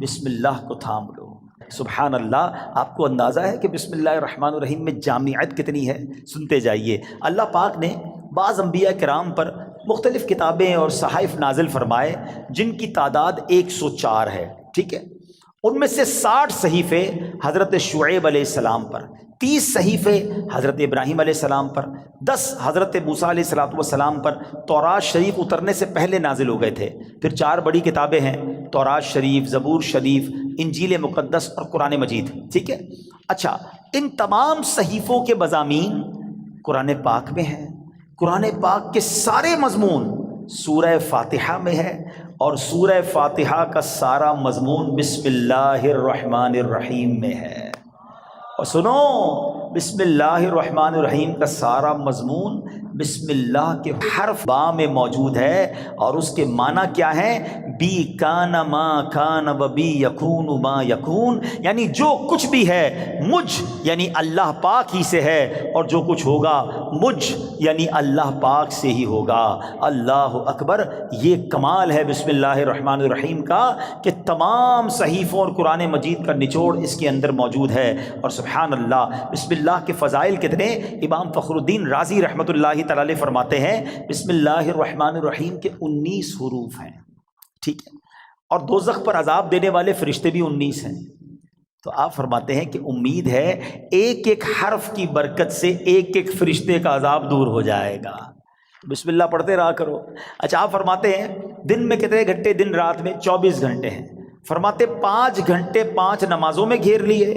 بسم اللہ کو تھام لو۔ سبحان اللہ، آپ کو اندازہ ہے کہ بسم اللہ الرحمن الرحیم میں جامعیت کتنی ہے؟ سنتے جائیے۔ اللہ پاک نے بعض انبیاء کرام پر مختلف کتابیں اور صحائف نازل فرمائے جن کی تعداد 104 ہے، ٹھیک ہے؟ ان میں سے 60 صحیفے حضرت شعیب علیہ السلام پر، 30 صحیفے حضرت ابراہیم علیہ السلام پر، 10 حضرت موسیٰ علیہ السلام پر تورات شریف اترنے سے پہلے نازل ہو گئے تھے۔ پھر 4 بڑی کتابیں ہیں، تورات شریف، زبور شریف، انجیل مقدس اور قرآن مجید، ٹھیک ہے؟ اچھا، ان تمام صحیفوں کے مضامین قرآن پاک میں ہیں۔ قرآن پاک کے سارے مضمون سورہ فاتحہ میں ہے، اور سورہ فاتحہ کا سارا مضمون بسم اللہ الرحمن الرحیم میں ہے۔ اور سنو، بسم اللہ الرحمن الرحیم کا سارا مضمون بسم اللہ کے حرف با میں موجود ہے، اور اس کے معنی کیا ہے؟ بی کان ما کان و بی یکون ما یکون، یعنی جو کچھ بھی ہے مجھ یعنی اللہ پاک ہی سے ہے، اور جو کچھ ہوگا مجھ یعنی اللہ پاک سے ہی ہوگا۔ اللہ اکبر۔ یہ کمال ہے بسم اللہ الرحمن الرحیم کا کہ تمام صحیفوں اور قرآن مجید کا نچوڑ اس کے اندر موجود ہے۔ اور سبحان اللہ، بسم اللہ کے فضائل کتنے! امام فخر الدین رازی رحمۃ اللہ تعالی علیہ فرماتے ہیں بسم اللہ الرحمن الرحیم کے 19 حروف ہیں، ٹھیک ہے، اور دوزخ پر عذاب دینے والے فرشتے بھی 19 ہیں۔ تو آپ فرماتے ہیں کہ امید ہے ایک ایک حرف کی برکت سے ایک ایک فرشتے کا عذاب دور ہو جائے گا۔ بسم اللہ پڑھتے رہا کرو۔ اچھا، آپ فرماتے ہیں دن میں کتنے گھنٹے؟ دن رات میں 24 گھنٹے ہیں۔ فرماتے 5 گھنٹے 5 نمازوں میں گھیر لیے،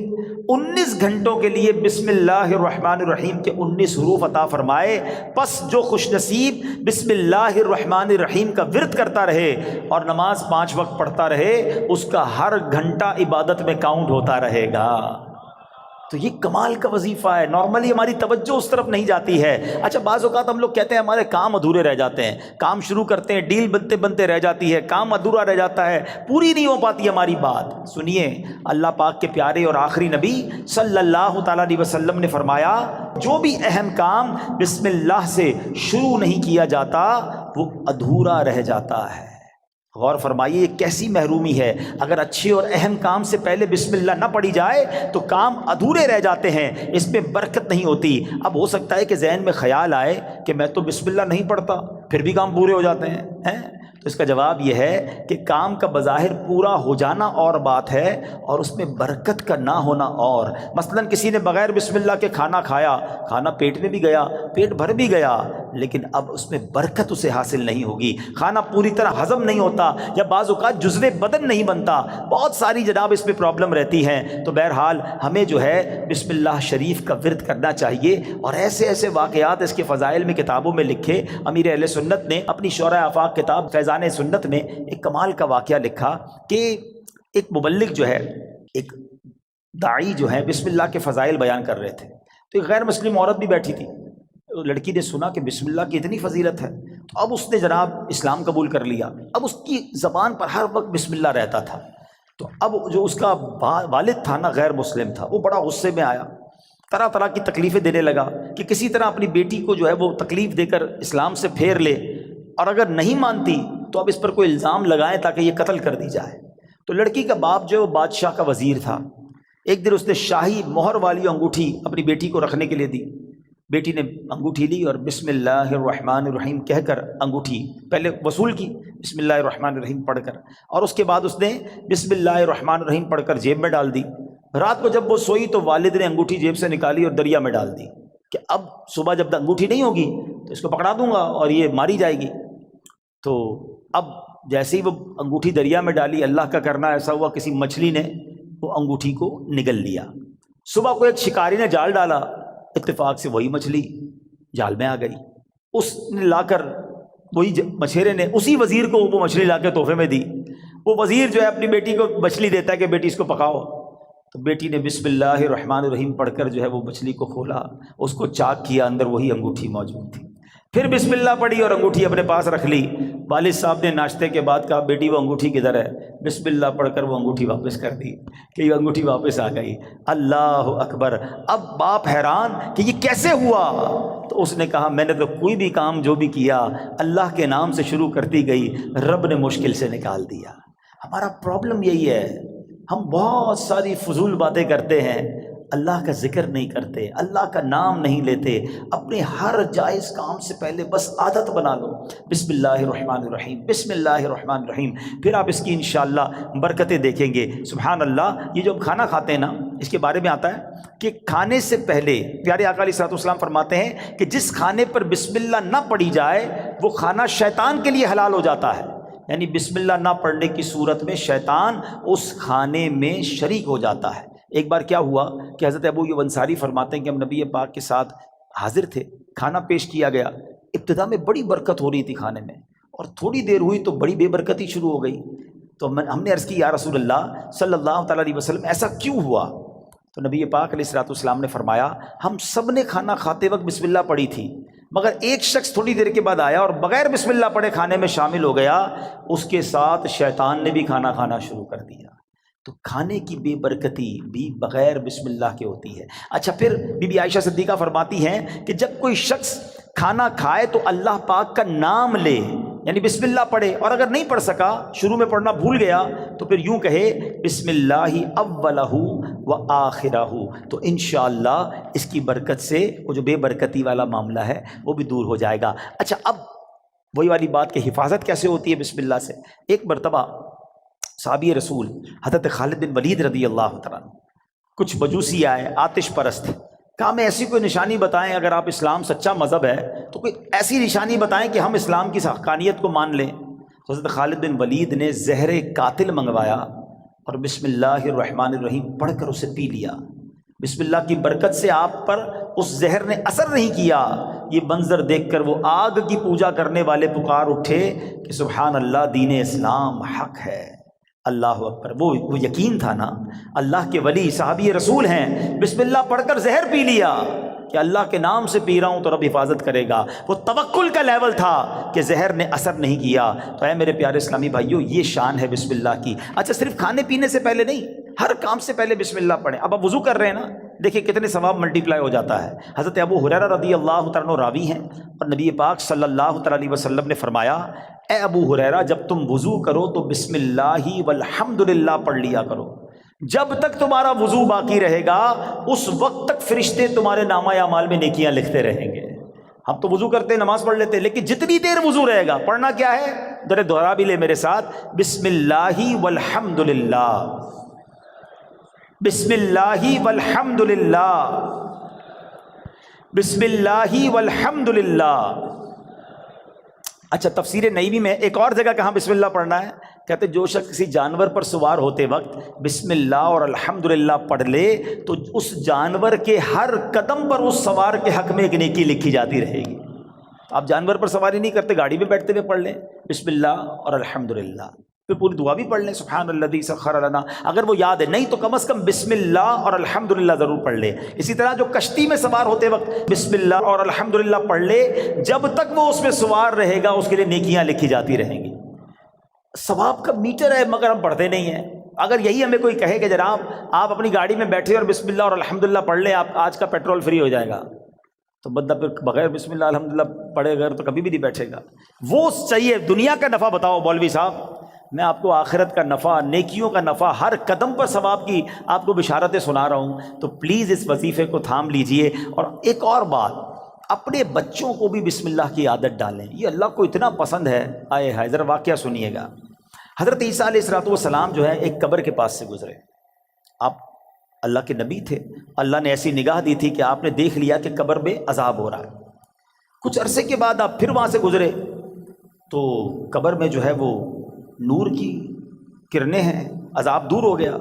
19 گھنٹوں کے لیے بسم اللہ الرحمن الرحیم کے 19 حروف عطا فرمائے۔ پس جو خوش نصیب بسم اللہ الرحمن الرحیم کا ورد کرتا رہے اور نماز 5 وقت پڑھتا رہے، اس کا ہر گھنٹہ عبادت میں کاؤنٹ ہوتا رہے گا۔ تو یہ کمال کا وظیفہ ہے۔ نارملی ہماری توجہ اس طرف نہیں جاتی ہے۔ اچھا، بعض اوقات ہم لوگ کہتے ہیں ہمارے کام ادھورے رہ جاتے ہیں، کام شروع کرتے ہیں، ڈیل بنتے بنتے رہ جاتی ہے، کام ادھورا رہ جاتا ہے، پوری نہیں ہو پاتی ہماری بات۔ سنیے، اللہ پاک کے پیارے اور آخری نبی صلی اللہ تعالیٰ علیہ وسلم نے فرمایا جو بھی اہم کام بسم اللہ سے شروع نہیں کیا جاتا وہ ادھورا رہ جاتا ہے۔ غور فرمائیے، یہ کیسی محرومی ہے! اگر اچھے اور اہم کام سے پہلے بسم اللہ نہ پڑھی جائے تو کام ادھورے رہ جاتے ہیں، اس میں برکت نہیں ہوتی۔ اب ہو سکتا ہے کہ ذہن میں خیال آئے کہ میں تو بسم اللہ نہیں پڑھتا، پھر بھی کام پورے ہو جاتے ہیں۔ تو اس کا جواب یہ ہے کہ کام کا بظاہر پورا ہو جانا اور بات ہے، اور اس میں برکت کا نہ ہونا اور۔ مثلا کسی نے بغیر بسم اللہ کے کھانا کھایا، کھانا پیٹ میں بھی گیا، پیٹ بھر بھی گیا، لیکن اب اس میں برکت اسے حاصل نہیں ہوگی، کھانا پوری طرح ہضم نہیں ہوتا، یا بعض اوقات جزو بدن نہیں بنتا، بہت ساری جناب اس میں پرابلم رہتی ہیں۔ تو بہرحال ہمیں جو ہے بسم اللہ شریف کا ورد کرنا چاہیے، اور ایسے ایسے واقعات اس کے فضائل میں کتابوں میں لکھے۔ امیر اہل سنت نے اپنی شورۂ آفاق کتاب فیضان سنت میں ایک کمال کا واقعہ لکھا کہ ایک مبلغ جو ہے، ایک داعی جو ہے، بسم اللہ کے فضائل بیان کر رہے تھے، تو ایک غیر مسلم عورت بھی بیٹھی تھی۔ لڑکی نے سنا کہ بسم اللہ کی اتنی فضیلت ہے، تو اب اس نے جناب اسلام قبول کر لیا۔ اب اس کی زبان پر ہر وقت بسم اللہ رہتا تھا۔ تو اب جو اس کا والد تھا نا، غیر مسلم تھا، وہ بڑا غصے میں آیا، طرح طرح کی تکلیفیں دینے لگا کہ کسی طرح اپنی بیٹی کو جو ہے وہ تکلیف دے کر اسلام سے پھیر لے، اور اگر نہیں مانتی تو اب اس پر کوئی الزام لگائیں تاکہ یہ قتل کر دی جائے۔ تو لڑکی کا باپ جو بادشاہ کا وزیر تھا، ایک دن اس نے شاہی مہر والی انگوٹھی اپنی بیٹی کو رکھنے کے لیے دی۔ بیٹی نے انگوٹھی لی اور بسم اللہ الرحمن الرحیم کہہ کر انگوٹھی پہلے وصول کی، بسم اللہ الرحمن الرحیم پڑھ کر، اور اس کے بعد اس نے بسم اللہ الرحمن الرحیم پڑھ کر جیب میں ڈال دی۔ رات کو جب وہ سوئی تو والد نے انگوٹھی جیب سے نکالی اور دریا میں ڈال دی کہ اب صبح جب انگوٹھی نہیں ہوگی تو اس کو پکڑا دوں گا اور یہ ماری جائے گی۔ تو اب جیسے ہی وہ انگوٹھی دریا میں ڈالی، اللہ کا کرنا ایسا ہوا کسی مچھلی نے وہ انگوٹھی کو نگل لیا۔ صبح کو ایک شکاری نے جال ڈالا، اتفاق سے وہی مچھلی جال میں آ گئی۔ اس نے لا کر، وہی مچھیرے نے اسی وزیر کو وہ مچھلی لا کے تحفے میں دی۔ وہ وزیر جو ہے اپنی بیٹی کو مچھلی دیتا ہے کہ بیٹی اس کو پکاؤ، تو بیٹی نے بسم اللہ الرحمن الرحیم پڑھ کر جو ہے وہ مچھلی کو کھولا، اس کو چاک کیا، اندر وہی انگوٹھی موجود تھی۔ پھر بسم اللہ پڑھی اور انگوٹھی اپنے پاس رکھ لی۔ والد صاحب نے ناشتے کے بعد کہا بیٹی وہ انگوٹھی کدھر ہے؟ بسم اللہ پڑھ کر وہ انگوٹھی واپس کر دی کہ یہ انگوٹھی واپس آ گئی۔ اللہ اکبر! اب باپ حیران کہ یہ کیسے ہوا؟ تو اس نے کہا میں نے تو کوئی بھی کام جو بھی کیا اللہ کے نام سے شروع کرتی گئی، رب نے مشکل سے نکال دیا۔ ہمارا پرابلم یہی ہے، ہم بہت ساری فضول باتیں کرتے ہیں، اللہ کا ذکر نہیں کرتے، اللہ کا نام نہیں لیتے۔ اپنے ہر جائز کام سے پہلے بس عادت بنا لو، بسم اللہ الرحمن الرحیم، بسم اللہ الرحمن الرحیم، پھر آپ اس کی انشاءاللہ برکتیں دیکھیں گے۔ سبحان اللہ! یہ جو ہم کھانا کھاتے ہیں نا، اس کے بارے میں آتا ہے کہ کھانے سے پہلے پیارے آقا علیہ الصلوۃ والسلام فرماتے ہیں کہ جس کھانے پر بسم اللہ نہ پڑھی جائے وہ کھانا شیطان کے لیے حلال ہو جاتا ہے۔ یعنی بسم اللہ نہ پڑھنے کی صورت میں شیطان اس کھانے میں شریک ہو جاتا ہے۔ ایک بار کیا ہوا کہ حضرت ابو ایوب انصاری فرماتے ہیں کہ ہم نبی پاک کے ساتھ حاضر تھے، کھانا پیش کیا گیا، ابتدا میں بڑی برکت ہو رہی تھی کھانے میں، اور تھوڑی دیر ہوئی تو بڑی بے برکتی شروع ہو گئی۔ تو ہم نے عرض کی یا رسول اللہ صلی اللہ تعالیٰ علیہ وسلم ایسا کیوں ہوا؟ تو نبی پاک علیہ الصلوۃ والسلام نے فرمایا ہم سب نے کھانا کھاتے وقت بسم اللہ پڑھی تھی، مگر ایک شخص تھوڑی دیر کے بعد آیا اور بغیر بسم اللہ پڑھے کھانے میں شامل ہو گیا، اس کے ساتھ شیطان نے بھی کھانا کھانا شروع کر دیا۔ تو کھانے کی بے برکتی بھی بغیر بسم اللہ کے ہوتی ہے۔ اچھا، پھر بی بی عائشہ صدیقہ فرماتی ہیں کہ جب کوئی شخص کھانا کھائے تو اللہ پاک کا نام لے، یعنی بسم اللہ پڑھے، اور اگر نہیں پڑھ سکا، شروع میں پڑھنا بھول گیا، تو پھر یوں کہے بسم اللہ اولہ و آخرہ، تو انشاءاللہ اس کی برکت سے وہ جو بے برکتی والا معاملہ ہے وہ بھی دور ہو جائے گا۔ اچھا، اب وہی والی بات کہ حفاظت کیسے ہوتی ہے بسم اللہ سے۔ ایک مرتبہ صحابی رسول حضرت خالد بن ولید رضی اللہ تعالیٰ عنہ، کچھ مجوسی آئے آتش پرست، کہا ہمیں ایسی کوئی نشانی بتائیں، اگر آپ اسلام سچا مذہب ہے تو کوئی ایسی نشانی بتائیں کہ ہم اسلام کی حقانیت کو مان لیں۔ تو حضرت خالد بن ولید نے زہر قاتل منگوایا اور بسم اللہ الرحمن الرحیم پڑھ کر اسے پی لیا۔ بسم اللہ کی برکت سے آپ پر اس زہر نے اثر نہیں کیا۔ یہ منظر دیکھ کر وہ آگ کی پوجا کرنے والے پکار اٹھے کہ سبحان اللہ، دین اسلام حق ہے، اللہ اکبر۔ وہ یقین تھا نا، اللہ کے ولی صحابی رسول ہیں، بسم اللہ پڑھ کر زہر پی لیا کہ اللہ کے نام سے پی رہا ہوں تو رب حفاظت کرے گا۔ وہ توکل کا لیول تھا کہ زہر نے اثر نہیں کیا۔ تو اے میرے پیارے اسلامی بھائیوں، یہ شان ہے بسم اللہ کی۔ اچھا، صرف کھانے پینے سے پہلے نہیں، ہر کام سے پہلے بسم اللہ پڑھیں۔ اب آپ وضو کر رہے ہیں نا، دیکھیں کتنے ثواب ملٹیپلائی ہو جاتا ہے۔ حضرت ابو ہریرہ رضی اللہ تعالیٰ عنہ راوی ہیں، اور نبی پاک صلی اللہ تعالیٰ علیہ وسلم نے فرمایا، اے ابو ہریرہ، جب تم وضو کرو تو بسم اللہ والحمدللہ پڑھ لیا کرو۔ جب تک تمہارا وضو باقی رہے گا اس وقت تک فرشتے تمہارے نامہ اعمال میں نیکیاں لکھتے رہیں گے۔ ہم تو وضو کرتے ہیں، نماز پڑھ لیتے ہیں، لیکن جتنی دیر وضو رہے گا پڑھنا کیا ہے؟ ذرا دوہرا بھی لے میرے ساتھ، بسم اللہ والحمدللہ، بسم اللہ والحمدللہ، بسم اللہ والحمدللہ۔ اچھا، تفسیر نعیمی میں ایک اور جگہ کہاں بسم اللہ پڑھنا ہے، کہتے جو شخص کسی جانور پر سوار ہوتے وقت بسم اللہ اور الحمدللہ پڑھ لے تو اس جانور کے ہر قدم پر اس سوار کے حق میں ایک نیکی لکھی جاتی رہے گی۔ آپ جانور پر سواری نہیں کرتے، گاڑی میں بیٹھتے ہوئے پڑھ لیں بسم اللہ اور الحمدللہ، پھر پوری دعا بھی پڑھ لیں سبحان الذی سخر لنا، اگر وہ یاد ہے، نہیں تو کم از کم بسم اللہ اور الحمدللہ ضرور پڑھ لے۔ اسی طرح جو کشتی میں سوار ہوتے وقت بسم اللہ اور الحمدللہ پڑھ لے، جب تک وہ اس میں سوار رہے گا اس کے لیے نیکیاں لکھی جاتی رہیں گی۔ ثواب کا میٹر ہے، مگر ہم پڑھتے نہیں ہیں۔ اگر یہی ہمیں کوئی کہے کہ جناب آپ اپنی گاڑی میں بیٹھے اور بسم اللہ اور الحمدللہ پڑھ لیں، آپ آج کا پیٹرول فری ہو جائے گا، تو بندہ پھر بغیر بسم اللہ الحمدللہ پڑھے گا تو کبھی بھی نہیں بیٹھے گا۔ وہ چاہیے دنیا کا نفع بتاؤ مولوی صاحب، میں آپ کو آخرت کا نفع، نیکیوں کا نفع، ہر قدم پر ثواب کی آپ کو بشارتیں سنا رہا ہوں، تو پلیز اس وظیفے کو تھام لیجئے۔ اور ایک اور بات، اپنے بچوں کو بھی بسم اللہ کی عادت ڈالیں، یہ اللہ کو اتنا پسند ہے۔ آئے ہائے، ذرا واقعہ سنیے گا۔ حضرت عیسیٰ علیہ السلام جو ہے ایک قبر کے پاس سے گزرے، آپ اللہ کے نبی تھے، اللہ نے ایسی نگاہ دی تھی کہ آپ نے دیکھ لیا کہ قبر میں عذاب ہو رہا ہے۔ کچھ عرصے کے بعد آپ پھر وہاں سے گزرے تو قبر میں جو ہے وہ نور کی کرنیں ہیں، عذاب دور ہو گیا۔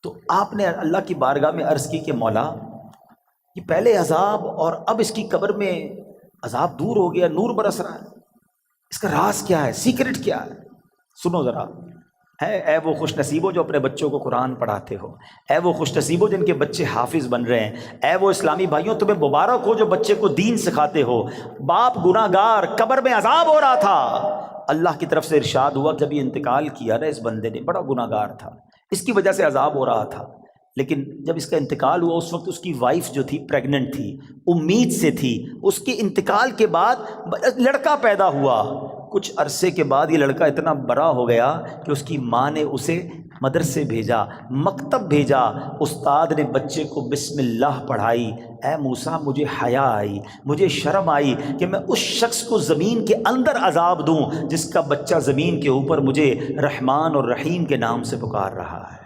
تو آپ نے اللہ کی بارگاہ میں عرض کی کہ مولا، یہ پہلے عذاب اور اب اس کی قبر میں عذاب دور ہو گیا، نور برس رہا ہے، اس کا راز کیا ہے، سیکرٹ کیا ہے؟ سنو ذرا، اے وہ خوش نصیبوں جو اپنے بچوں کو قرآن پڑھاتے ہو، اے وہ خوش نصیبوں جن کے بچے حافظ بن رہے ہیں، اے وہ اسلامی بھائیوں تمہیں مبارک ہو جو بچے کو دین سکھاتے ہو۔ باپ گناہ گار، قبر میں عذاب ہو رہا تھا، اللہ کی طرف سے ارشاد ہوا جب یہ انتقال کیا نا اس بندے نے، بڑا گناہ گار تھا، اس کی وجہ سے عذاب ہو رہا تھا، لیکن جب اس کا انتقال ہوا اس وقت اس کی وائف جو تھی پریگننٹ تھی، امید سے تھی، اس کے انتقال کے بعد لڑکا پیدا ہوا۔ کچھ عرصے کے بعد یہ لڑکا اتنا بڑا ہو گیا کہ اس کی ماں نے اسے مدرسے بھیجا، مکتب بھیجا، استاد نے بچے کو بسم اللہ پڑھائی۔ اے موسیٰ، مجھے حیا آئی، مجھے شرم آئی کہ میں اس شخص کو زمین کے اندر عذاب دوں جس کا بچہ زمین کے اوپر مجھے رحمان اور رحیم کے نام سے پکار رہا ہے۔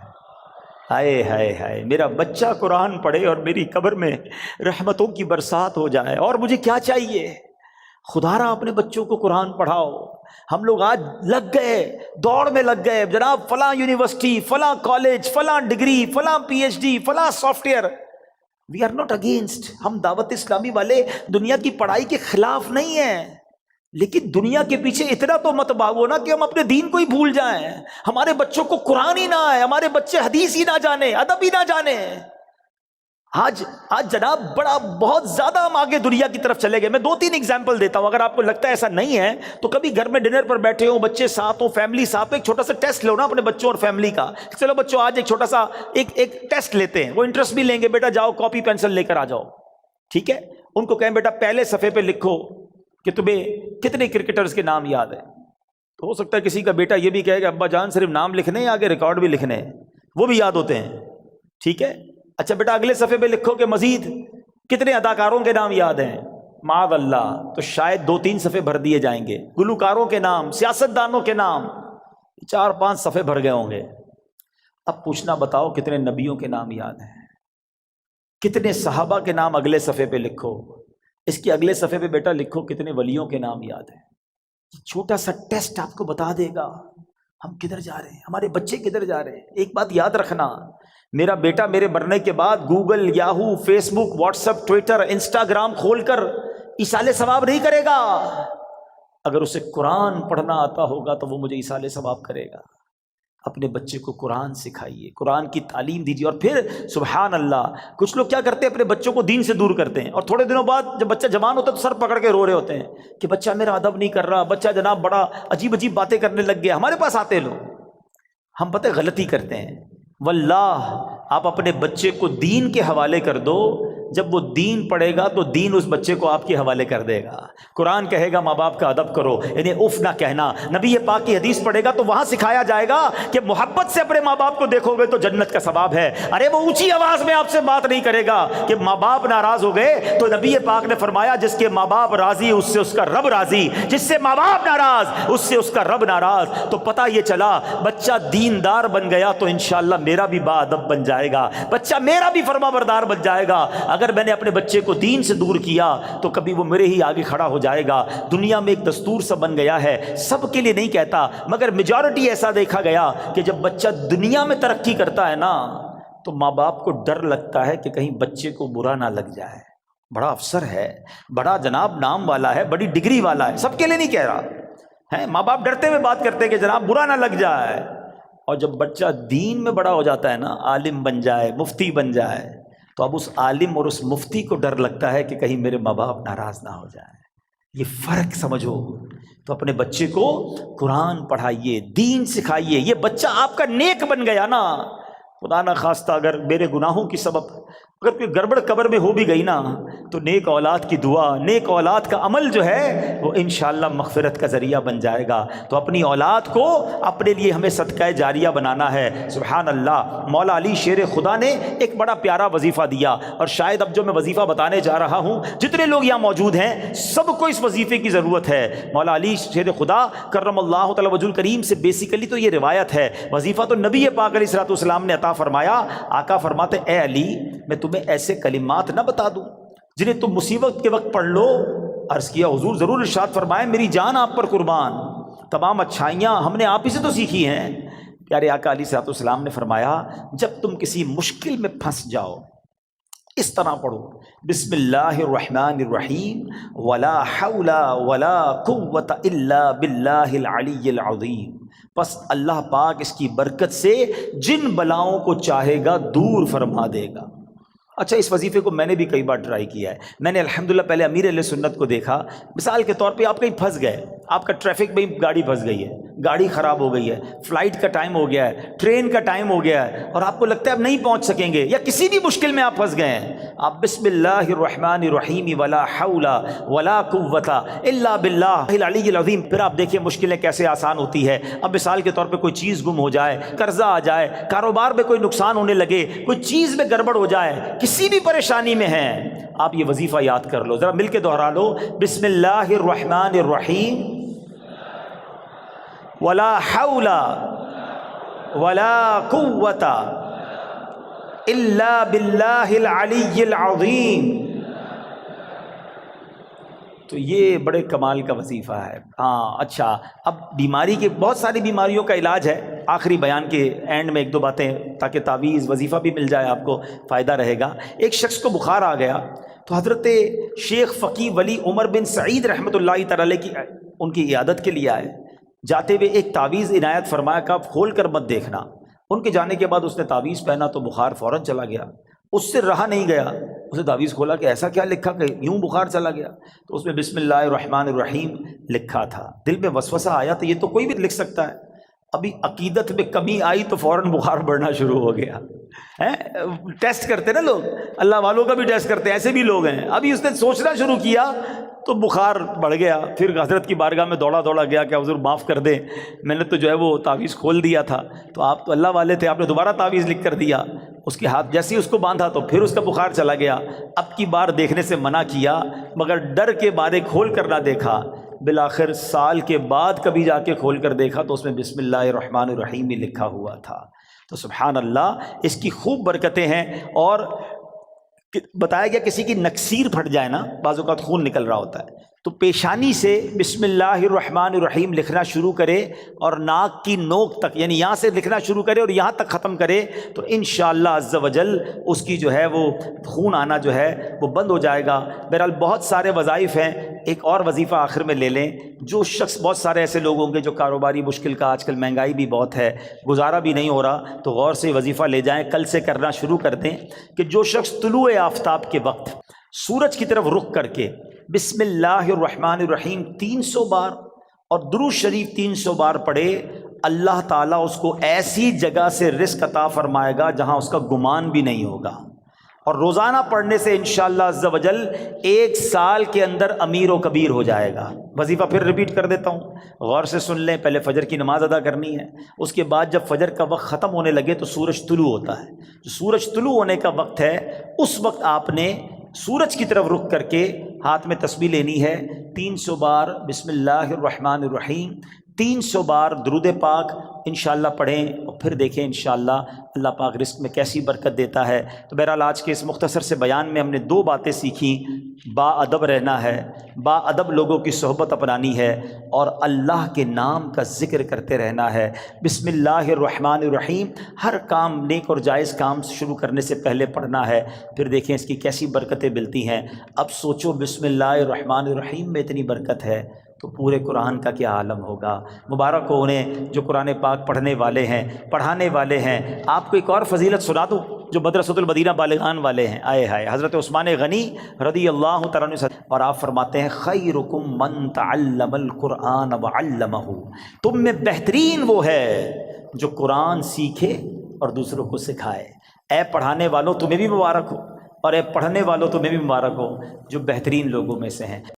ہائے ہائے ہائے، میرا بچہ قرآن پڑھے اور میری قبر میں رحمتوں کی برسات ہو جائے، اور مجھے کیا چاہیے؟ خدا را اپنے بچوں کو قرآن پڑھاؤ۔ ہم لوگ آج لگ گئے، دوڑ میں لگ گئے، جناب فلاں یونیورسٹی، فلاں کالج، فلاں ڈگری، فلاں پی ایچ ڈی، فلاں software. We are not against, ہم دعوت اسلامی والے دنیا کی پڑھائی کے خلاف نہیں ہیں، لیکن دنیا کے پیچھے اتنا تو مت بھاگو نا کہ ہم اپنے دین کو ہی بھول جائیں، ہمارے بچوں کو قرآن ہی نہ آئے، ہمارے بچے حدیث ہی نہ جانے، ادب ہی نہ جانے۔ آج جناب بہت زیادہ ہم آگے دنیا کی طرف چلے گئے. میں 2-3 ایگزامپل دیتا ہوں. اگر آپ کو لگتا ہے ایسا نہیں ہے تو کبھی گھر میں ڈنر پر بیٹھے ہوں, بچے ساتھ ہوں, فیملی ساتھ ہو, ایک چھوٹا سا ٹیسٹ لو نا اپنے بچوں اور فیملی کا. چلو بچوں آج ایک چھوٹا سا ایک ٹیسٹ لیتے ہیں. وہ انٹرسٹ بھی لیں گے, بیٹا جاؤ کاپی پینسل لے کر آ جاؤ, ٹھیک ہے. ان کو کہیں بیٹا پہلے صفحے پہ لکھو کہ تمہیں کتنے کرکٹرز کے نام یاد ہیں. تو ہو سکتا ہے کسی کا بیٹا یہ بھی کہے کہ ابا جان صرف نام لکھنے ہیں, آگے ریکارڈ بھی لکھنے ہیں, وہ بھی یاد ہوتے ہیں, ٹھیک ہے. اچھا بیٹا اگلے صفحے پہ لکھو کہ مزید کتنے اداکاروں کے نام یاد ہیں. معاذ اللہ, تو شاید 2-3 صفحے بھر دیے جائیں گے. گلوکاروں کے نام, سیاستدانوں کے نام, 4-5 صفحے بھر گئے ہوں گے. اب پوچھنا بتاؤ کتنے نبیوں کے نام یاد ہیں, کتنے صحابہ کے نام اگلے صفحے پہ لکھو. اس کے اگلے صفحے پہ بیٹا لکھو کتنے ولیوں کے نام یاد ہیں. چھوٹا سا ٹیسٹ آپ کو بتا دے گا ہم کدھر جا رہے ہیں, ہمارے بچے کدھر جا رہے ہیں. ایک بات یاد رکھنا, میرا بیٹا میرے مرنے کے بعد گوگل, یاہو, فیس بک, واٹس ایپ, ٹویٹر, انسٹاگرام کھول کر ایصال ثواب نہیں کرے گا. اگر اسے قرآن پڑھنا آتا ہوگا تو وہ مجھے ایصال ثواب کرے گا. اپنے بچے کو قرآن سکھائیے, قرآن کی تعلیم دیجیے. اور پھر سبحان اللہ, کچھ لوگ کیا کرتے ہیں اپنے بچوں کو دین سے دور کرتے ہیں, اور تھوڑے دنوں بعد جب بچہ جوان ہوتا ہے تو سر پکڑ کے رو رہے ہوتے ہیں کہ بچہ میرا ادب نہیں کر رہا, بچہ جناب بڑا عجیب عجیب باتیں کرنے لگ گیا. ہمارے پاس آتے لوگ, ہم پتہ غلطی کرتے ہیں. واللہ آپ اپنے بچے کو دین کے حوالے کر دو, جب وہ دین پڑھے گا تو دین اس بچے کو آپ کے حوالے کر دے گا. قرآن کہے گا ماں باپ کا ادب کرو, انہیں اف نہ کہنا. نبی پاک کی حدیث پڑھے گا تو وہاں سکھایا جائے گا کہ محبت سے اپنے ماں باپ کو دیکھو گے تو جنت کا ثواب ہے. ارے وہ اونچی آواز میں آپ سے بات نہیں کرے گا کہ ماں باپ ناراض ہو گئے, تو نبی پاک نے فرمایا جس کے ماں باپ راضی اس سے اس کا رب راضی, جس سے ماں باپ ناراض اس سے اس کا رب ناراض. تو پتہ یہ چلا بچہ دیندار بن گیا تو انشاءاللہ میرا بھی با ادب بن جائے گا, بچہ میرا بھی فرما بردار بن جائے گا. اگر میں نے اپنے بچے کو دین سے دور کیا تو کبھی وہ میرے ہی آگے کھڑا ہو جائے گا. دنیا میں ایک دستور سا بن گیا ہے, سب کے لیے نہیں کہتا مگر میجورٹی ایسا دیکھا گیا کہ جب بچہ دنیا میں ترقی کرتا ہے نا تو ماں باپ کو ڈر لگتا ہے کہ کہیں بچے کو برا نہ لگ جائے. بڑا افسر ہے, بڑا جناب نام والا ہے, بڑی ڈگری والا ہے, سب کے لیے نہیں کہہ رہا ہے. ماں باپ ڈرتے ہوئے بات کرتے ہیں کہ جناب برا نہ لگ جائے. اور جب بچہ دین میں بڑا ہو جاتا ہے نا, عالم بن جائے, مفتی بن جائے, تو اب اس عالم اور اس مفتی کو ڈر لگتا ہے کہ کہیں میرے ماں باپ ناراض نہ ہو جائیں. یہ فرق سمجھو. تو اپنے بچے کو قرآن پڑھائیے, دین سکھائیے. یہ بچہ آپ کا نیک بن گیا نا, خدا نہ خواستہ اگر میرے گناہوں کی سبب اگر کوئی گڑبڑ قبر میں ہو بھی گئی نا تو نیک اولاد کی دعا, نیک اولاد کا عمل جو ہے وہ انشاءاللہ مغفرت کا ذریعہ بن جائے گا. تو اپنی اولاد کو اپنے لیے ہمیں صدقہ جاریہ بنانا ہے. سبحان اللہ. مولا علی شیر خدا نے ایک بڑا پیارا وظیفہ دیا, اور شاید اب جو میں وظیفہ بتانے جا رہا ہوں جتنے لوگ یہاں موجود ہیں سب کو اس وظیفے کی ضرورت ہے. مولا علی شیر خدا کرم اللہ تعالی وجہ الکریم سے بیسیکلی تو یہ روایت ہے, وظیفہ تو نبی پاک علیہ الصلوۃ والسلام نے عطا فرمایا. آقا فرماتے اے علی میں تمہیں ایسے کلمات نہ بتا دوں جنہیں تم مصیبت کے وقت پڑھ لو. عرض کیا حضور ضرور. ارشاد فرمائے میری جان آپ پر قربان, تمام اچھائیاں ہم نے آپ ہی سے تو سیکھی ہیں. پیارے آقا علیہ الصلوۃ والسلام نے فرمایا جب تم کسی مشکل میں پھنس جاؤ اس طرح پڑھو, بسم اللہ الرحمن الرحیم ولا حول ولا قوت الا باللہ العلی العظیم. پس اللہ پاک اس کی برکت سے جن بلاؤں کو چاہے گا دور فرما دے گا. اچھا اس وظیفے کو میں نے بھی کئی بار ٹرائی کیا ہے. میں نے الحمدللہ پہلے امیر اہل سنت کو دیکھا. مثال کے طور پہ آپ کہیں پھنس گئے, آپ کا ٹریفک میں گاڑی پھنس گئی ہے, گاڑی خراب ہو گئی ہے, فلائٹ کا ٹائم ہو گیا ہے, ٹرین کا ٹائم ہو گیا ہے, اور آپ کو لگتا ہے اب نہیں پہنچ سکیں گے, یا کسی بھی مشکل میں آپ پھنس گئے ہیں, آپ بسم اللہ الرحمن الرحیم ولا حول ولا قوت الا باللہ العلی العظیم. پھر آپ دیکھیں مشکلیں کیسے آسان ہوتی ہے. اب مثال کے طور پہ کوئی چیز گم ہو جائے, قرضہ آ جائے, کاروبار میں کوئی نقصان ہونے لگے, کوئی چیز میں گڑبڑ ہو جائے, کسی بھی پریشانی میں ہیں, آپ یہ وظیفہ یاد کر لو. ذرا مل کے دوہرا لو, بسم اللہ الرحمن الرحیم ولا حول ولا قوت الا باللہ العلی العظیم. تو یہ بڑے کمال کا وظیفہ ہے. ہاں اچھا, اب بیماری کے بہت ساری بیماریوں کا علاج ہے. آخری بیان کے اینڈ میں ایک دو باتیں تاکہ تعویذ وظیفہ بھی مل جائے, آپ کو فائدہ رہے گا. ایک شخص کو بخار آ گیا تو حضرت شیخ فقی ولی عمر بن سعید رحمۃ اللہ تعالی کی ان کی عیادت کے لیے آئے. جاتے ہوئے ایک تعویذ عنایت فرمایا کہ آپ کھول کر مت دیکھنا. ان کے جانے کے بعد اس نے تعویذ پہنا تو بخار فوراً چلا گیا. اس سے رہا نہیں گیا، اسے تعویذ کھولا کہ ایسا کیا لکھا کہ یوں بخار چلا گیا، تو اس میں بسم اللہ الرحمن الرحیم لکھا تھا۔ دل میں وسوسہ آیا تو یہ تو کوئی بھی لکھ سکتا ہے، ابھی عقیدت میں کمی آئی تو فوراً بخار بڑھنا شروع ہو گیا۔ ٹیسٹ کرتے نا لوگ، اللہ والوں کا بھی ٹیسٹ کرتے ہیں، ایسے بھی لوگ ہیں۔ ابھی اس نے سوچنا شروع کیا تو بخار بڑھ گیا، پھر حضرت کی بارگاہ میں دوڑا گیا کہ حضور معاف کر دیں، میں نے تو جو ہے وہ تعویذ کھول دیا تھا، تو آپ تو اللہ والے تھے، آپ نے دوبارہ تعویذ لکھ کر دیا۔ اس کے ہاتھ جیسے ہی اس کو باندھا تو پھر اس کا بخار چلا گیا۔ اب کی بار دیکھنے سے منع کیا، مگر ڈر کے بارے کھول کر نہ دیکھا۔ بالآخر سال کے بعد کبھی جا کے کھول کر دیکھا تو اس میں بسم اللہ الرحمن الرحیم ہی لکھا ہوا تھا۔ تو سبحان اللہ، اس کی خوب برکتیں ہیں۔ اور بتایا گیا کسی کی نکسیر پھٹ جائے نا، بعض اوقات خون نکل رہا ہوتا ہے، تو پیشانی سے بسم اللہ الرحمن الرحیم لکھنا شروع کرے اور ناک کی نوک تک، یعنی یہاں سے لکھنا شروع کرے اور یہاں تک ختم کرے، تو انشاءاللہ عز و جل اس کی جو ہے وہ خون آنا جو ہے وہ بند ہو جائے گا۔ بہرحال بہت سارے وظائف ہیں، ایک اور وظیفہ آخر میں لے لیں۔ جو شخص، بہت سارے ایسے لوگ ہوں گے جو کاروباری مشکل کا، آج کل مہنگائی بھی بہت ہے، گزارا بھی نہیں ہو رہا، تو غور سے وظیفہ لے جائیں، کل سے کرنا شروع کر دیں کہ جو شخص طلوع آفتاب کے وقت سورج کی طرف رخ کر کے بسم اللہ الرحمن الرحیم 300 بار اور درود شریف 300 بار پڑھے، اللہ تعالیٰ اس کو ایسی جگہ سے رزق عطا فرمائے گا جہاں اس کا گمان بھی نہیں ہوگا۔ اور روزانہ پڑھنے سے انشاءاللہ عز و جل 1 سال کے اندر امیر و کبیر ہو جائے گا۔ وظیفہ پھر ریپیٹ کر دیتا ہوں، غور سے سن لیں۔ پہلے فجر کی نماز ادا کرنی ہے، اس کے بعد جب فجر کا وقت ختم ہونے لگے تو سورج طلوع ہوتا ہے، جو سورج طلوع ہونے کا وقت ہے اس وقت آپ نے سورج کی طرف رخ کر کے ہاتھ میں تسبیح لینی ہے، 300 بار بسم اللہ الرحمن الرحیم، 300 بار درود پاک انشاءاللہ پڑھیں، اور پھر دیکھیں انشاءاللہ اللہ پاک رزق میں کیسی برکت دیتا ہے۔ تو بہرحال آج کے اس مختصر سے بیان میں ہم نے 2 باتیں سیکھیں۔ با ادب رہنا ہے، با ادب لوگوں کی صحبت اپنانی ہے، اور اللہ کے نام کا ذکر کرتے رہنا ہے۔ بسم اللہ الرحمن الرحیم ہر کام، نیک اور جائز کام شروع کرنے سے پہلے پڑھنا ہے، پھر دیکھیں اس کی کیسی برکتیں ملتی ہیں۔ اب سوچو بسم اللہ الرحمن الرحیم میں اتنی برکت ہے تو پورے قرآن کا کیا عالم ہوگا۔ مبارک ہو انہیں جو قرآن پاک پڑھنے والے ہیں، پڑھانے والے ہیں۔ آپ کو ایک اور فضیلت سنا دوں جو مدرسۃ المدینہ بالغان والے ہیں، آئے ہائے، حضرت عثمان غنی رضی اللہ تعالیٰ عنہ، اور آپ فرماتے ہیں خیرکم من تعلم القرآن وعلمہ، تم میں بہترین وہ ہے جو قرآن سیکھے اور دوسروں کو سکھائے۔ اے پڑھانے والوں تمہیں بھی مبارک ہو، اور اے پڑھنے والوں تمہیں بھی مبارک ہو جو بہترین لوگوں میں سے ہیں۔